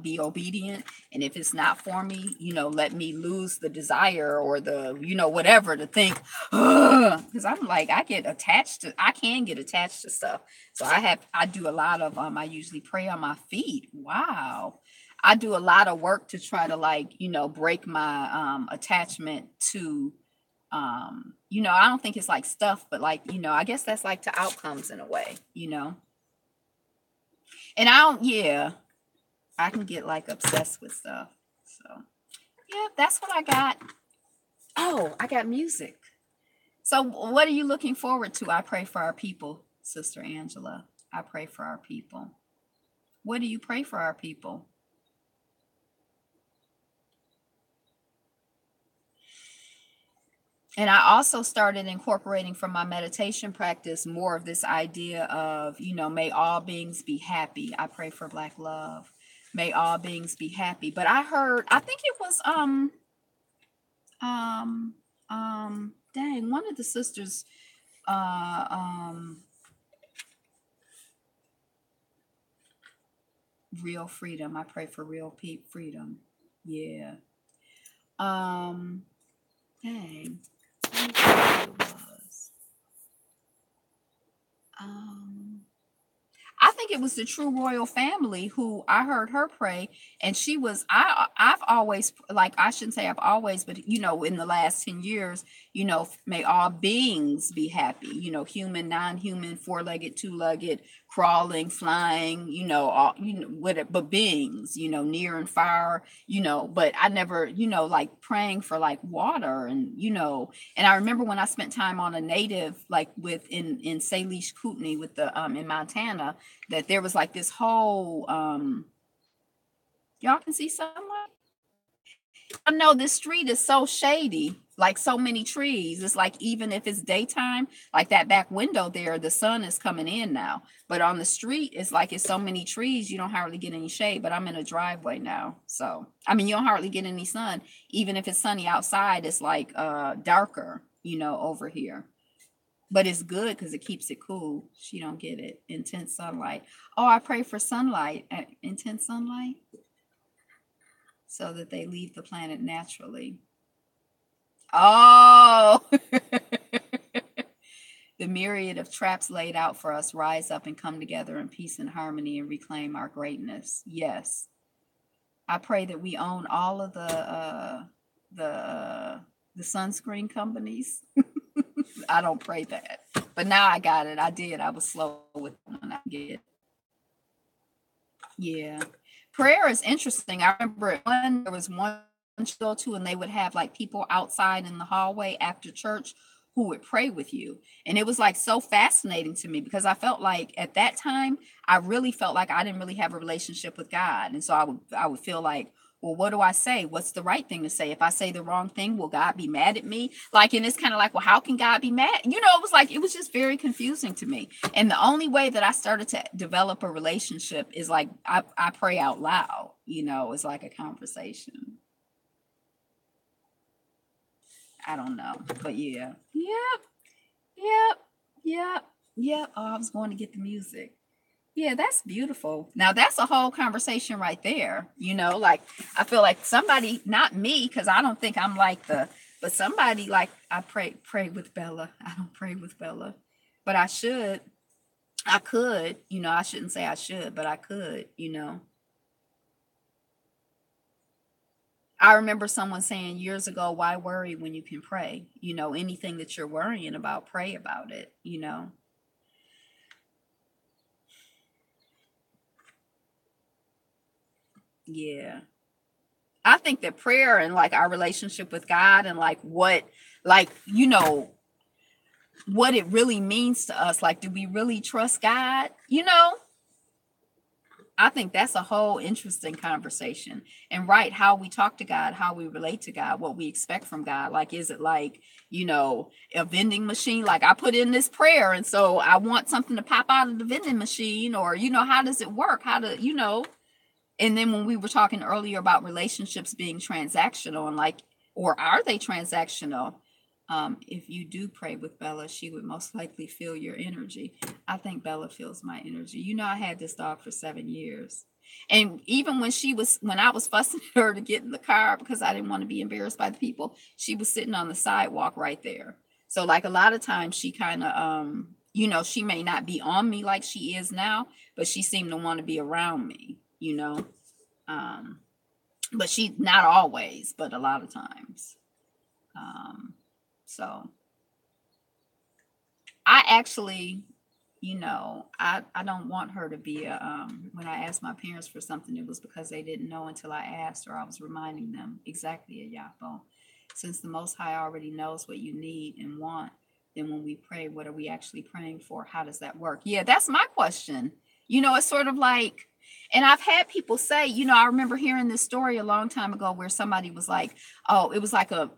be obedient. And if it's not for me, let me lose the desire or the, whatever to think, because I'm like, I can get attached to stuff. So I do a lot of, I usually pray on my feet. Wow. I do a lot of work to try to break my attachment to, I don't think it's like stuff, but I guess that's like to outcomes in a way, and I can get like obsessed with stuff. So yeah, that's what I got. Oh, I got music. So what are you looking forward to? I pray for our people, Sister Angela. I pray for our people. What do you pray for our people? And I also started incorporating from my meditation practice more of this idea of, may all beings be happy. I pray for Black love. May all beings be happy. But I think it was dang, one of the sisters real freedom. I pray for real freedom. Yeah. Dang. Let me see what it was. I think think it was the True Royal Family who I heard her pray, and she was I've always, like, I shouldn't say I've always, but in the last 10 years, may all beings be happy, human, non-human, four-legged, two-legged, crawling, flying, all, whatever, but beings, near and far, but I never, like praying for like water and, and I remember when I spent time on a native, like in Salish Kootenai with the, in Montana, that there was like this whole, y'all can see sunlight. I know this street is so shady, like so many trees. It's like even if it's daytime, like that back window there, the sun is coming in now. But on the street, it's like it's so many trees, you don't hardly get any shade. But I'm in a driveway now. So, I mean, you don't hardly get any sun. Even if it's sunny outside, it's like darker, over here. But it's good because it keeps it cool. She don't get it. Intense sunlight. Oh, I pray for sunlight, intense sunlight, so that they leave the planet naturally. Oh, the myriad of traps laid out for us rise up and come together in peace and harmony and reclaim our greatness. Yes. I pray that we own all of the sunscreen companies. I don't pray that, but now I got it. I did. I was slow with when I get it. Yeah. Prayer is interesting. I remember there was one to go to, and they would have like people outside in the hallway after church who would pray with you. And it was like so fascinating to me because I felt like at that time, I really felt like I didn't really have a relationship with God. And so I would feel like, well, what do I say? What's the right thing to say? If I say the wrong thing, will God be mad at me? Like, and it's kind of like, well, how can God be mad? It was just very confusing to me. And the only way that I started to develop a relationship is like, I pray out loud, it's like a conversation. I don't know, but yeah. Yep. Oh, I was going to get the music. Yeah, that's beautiful. Now that's a whole conversation right there. Like I feel like somebody, not me, because I don't think I'm like but somebody like I pray with Bella. I don't pray with Bella, but I should. I could, I shouldn't say I should, but I could, I remember someone saying years ago, why worry when you can pray? Anything that you're worrying about, pray about it. Yeah. I think that prayer and like our relationship with God and like what it really means to us. Like, do we really trust God? I think that's a whole interesting conversation. And right, how we talk to God, how we relate to God, what we expect from God. Like, is it like, a vending machine? Like I put in this prayer and so I want something to pop out of the vending machine, or, how does it work? And then when we were talking earlier about relationships being transactional and like, or are they transactional? If you do pray with Bella, she would most likely feel your energy. I think Bella feels my energy. I had this dog for 7 years. And even when I was fussing at her to get in the car because I didn't want to be embarrassed by the people, she was sitting on the sidewalk right there. So like a lot of times she kind of, she may not be on me like she is now, but she seemed to want to be around me, but she not always, but a lot of times. So I actually, I don't want her to be when I asked my parents for something, it was because they didn't know until I asked, or I was reminding them exactly a Yapo. Since the Most High already knows what you need and want, then when we pray, what are we actually praying for? How does that work? Yeah, that's my question. It's sort of like, and I've had people say, I remember hearing this story a long time ago where somebody was like, oh, it was like a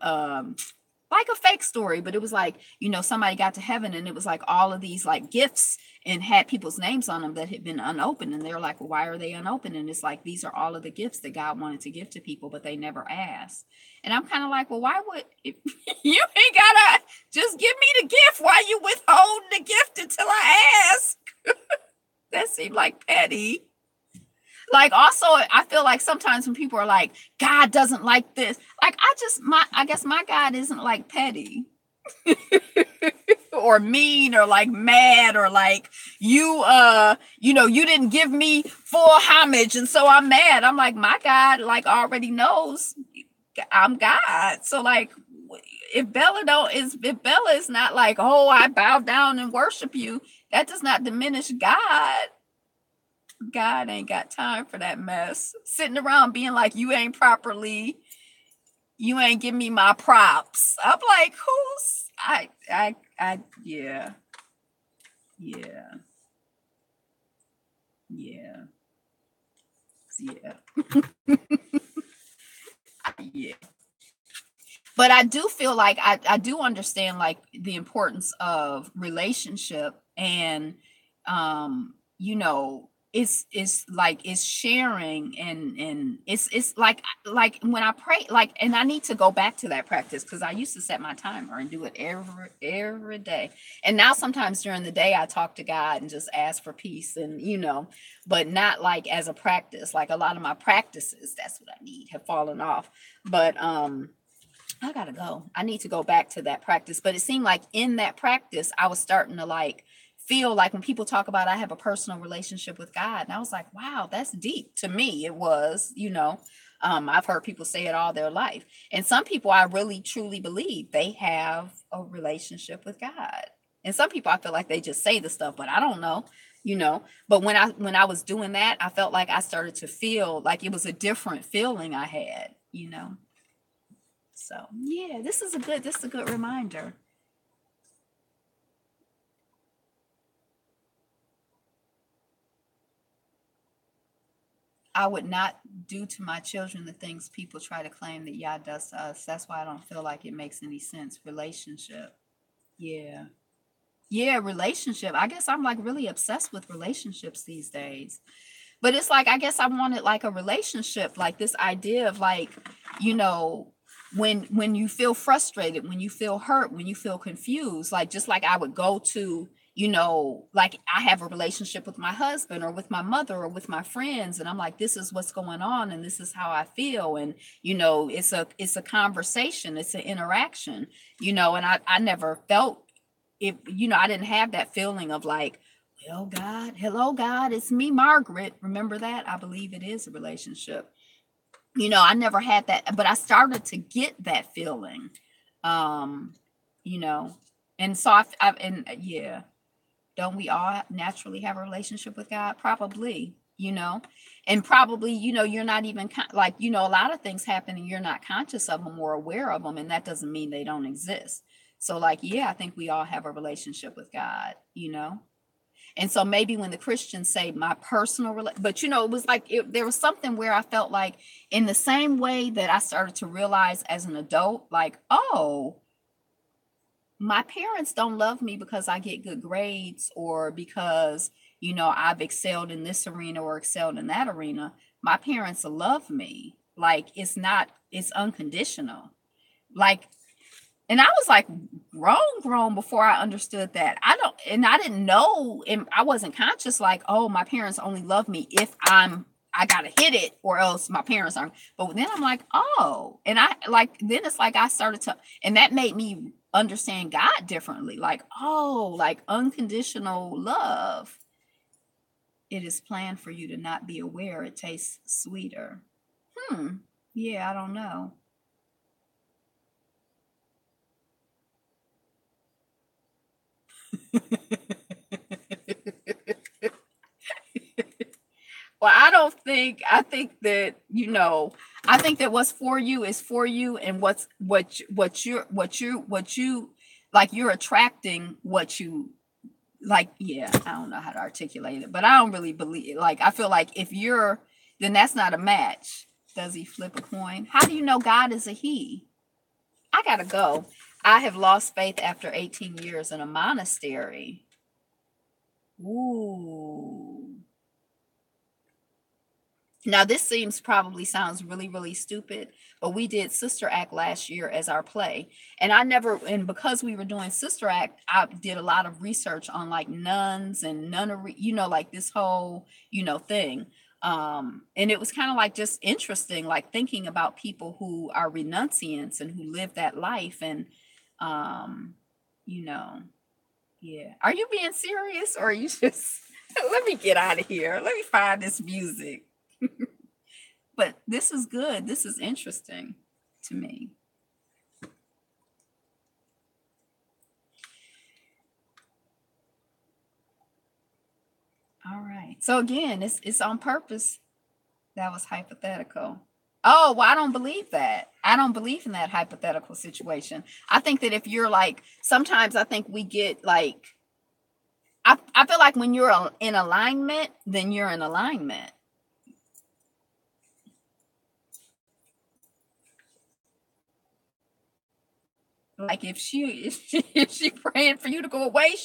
fake story, but it was like, somebody got to heaven and it was like all of these like gifts and had people's names on them that had been unopened. And they're like, well, why are they unopened? And it's like, these are all of the gifts that God wanted to give to people, but they never asked. And I'm kind of like, well, why would you ain't gotta just give me the gift? Why you withholding the gift until I ask? That seemed like petty. Like also, I feel like sometimes when people are like, God doesn't like this, like I guess my God isn't like petty. or mean or like mad or like you you didn't give me full homage and so I'm mad. I'm like, my God like already knows I'm God. So like if Bella is not like, oh, I bow down and worship you, that does not diminish God. God ain't got time for that mess. Sitting around being like, you ain't give me my props. I'm like, yeah. Yeah. Yeah. Yeah. Yeah. But I do feel like I do understand like the importance of relationship and it's like it's sharing and it's like when I pray like and I need to go back to that practice because I used to set my timer and do it every day. And now sometimes during the day I talk to God and just ask for peace and but not like as a practice. Like a lot of my practices, that's what I need, have fallen off. But I gotta go. I need to go back to that practice. But it seemed like in that practice, I was starting to like feel like when people talk about I have a personal relationship with God, and I was like, wow, that's deep. To me, it was, I've heard people say it all their life. And some people I really truly believe they have a relationship with God. And some people I feel like they just say the stuff, but I don't know. But when I was doing that, I felt like I started to feel like it was a different feeling I had. So yeah, this is a good reminder. I would not do to my children the things people try to claim that Yah does to us. That's why I don't feel like it makes any sense. Relationship. Yeah. Yeah, relationship. I guess I'm like really obsessed with relationships these days. But it's like I guess I wanted like a relationship, like this idea of like, you know, when you feel frustrated, when you feel hurt, when you feel confused, like just like I would go to, like I have a relationship with my husband or with my mother or with my friends, and I'm like, this is what's going on and this is how I feel. And it's a conversation, it's an interaction, and I never felt it, I didn't have that feeling of like, well, God, hello, God, it's me, Margaret. Remember that? I believe it is a relationship. I never had that, but I started to get that feeling. Um, you know, and so and yeah, don't we all naturally have a relationship with God? Probably, and probably, you're not even like, a lot of things happen and you're not conscious of them or aware of them, and that doesn't mean they don't exist. So, like, yeah, I think we all have a relationship with God. And so maybe when the Christians say my personal, but it was like there was something where I felt like in the same way that I started to realize as an adult, like, oh, my parents don't love me because I get good grades or because, I've excelled in this arena or excelled in that arena. My parents love me. Like it's unconditional. Like, and I was like grown before I understood that. I didn't know, and I wasn't conscious like, oh, my parents only love me if I gotta hit it or else my parents aren't. But then I'm like, oh, and then it's like I started to, and that made me understand God differently. Like, oh, like unconditional love. It is planned for you to not be aware. It tastes sweeter. Yeah, I don't know. Well, I think that, I think that what's for you is for you, and what you like, you're attracting what you like. Yeah, I don't know how to articulate it, but I don't really believe, like, I feel like if you're, then that's not a match. Does he flip a coin? How do you know God is a he? I gotta go. I have lost faith after 18 years in a monastery. Ooh. Now, this probably sounds really, really stupid, but we did Sister Act last year as our play. And because we were doing Sister Act, I did a lot of research on like nuns and nunnery, like this whole, thing. And it was kind of like just interesting, like thinking about people who are renunciants and who live that life. And, you know, Yeah. Are you being serious or are you just let me get out of here. Let me find this music. But this is good. This is interesting to me. All right. So again, it's on purpose. That was hypothetical. Oh, well, I don't believe that. I don't believe in that hypothetical situation. I think that if you're like, sometimes I think we get like, I feel like when you're in alignment, then you're in alignment. Like if she praying for you to go away,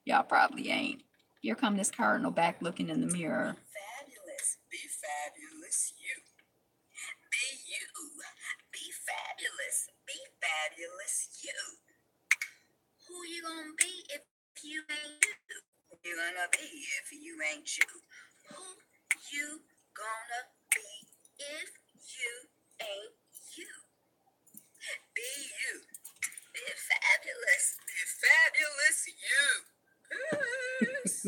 y'all probably ain't. Here come this cardinal back looking in the mirror. Fabulous. Be fabulous. You. Be you. Be fabulous. Be fabulous. You. Who you gonna be if you ain't you? Who you gonna be if you ain't you? Who you gonna be if you ain't you? Be you. Be fabulous. Be fabulous. You. Peace.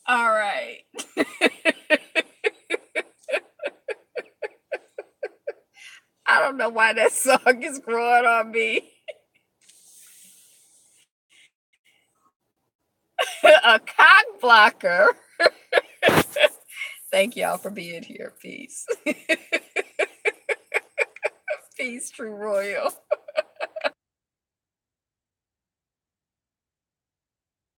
All right. I don't know why that song is growing on me. A cock blocker. Thank y'all for being here. Peace. Peace, True Royal.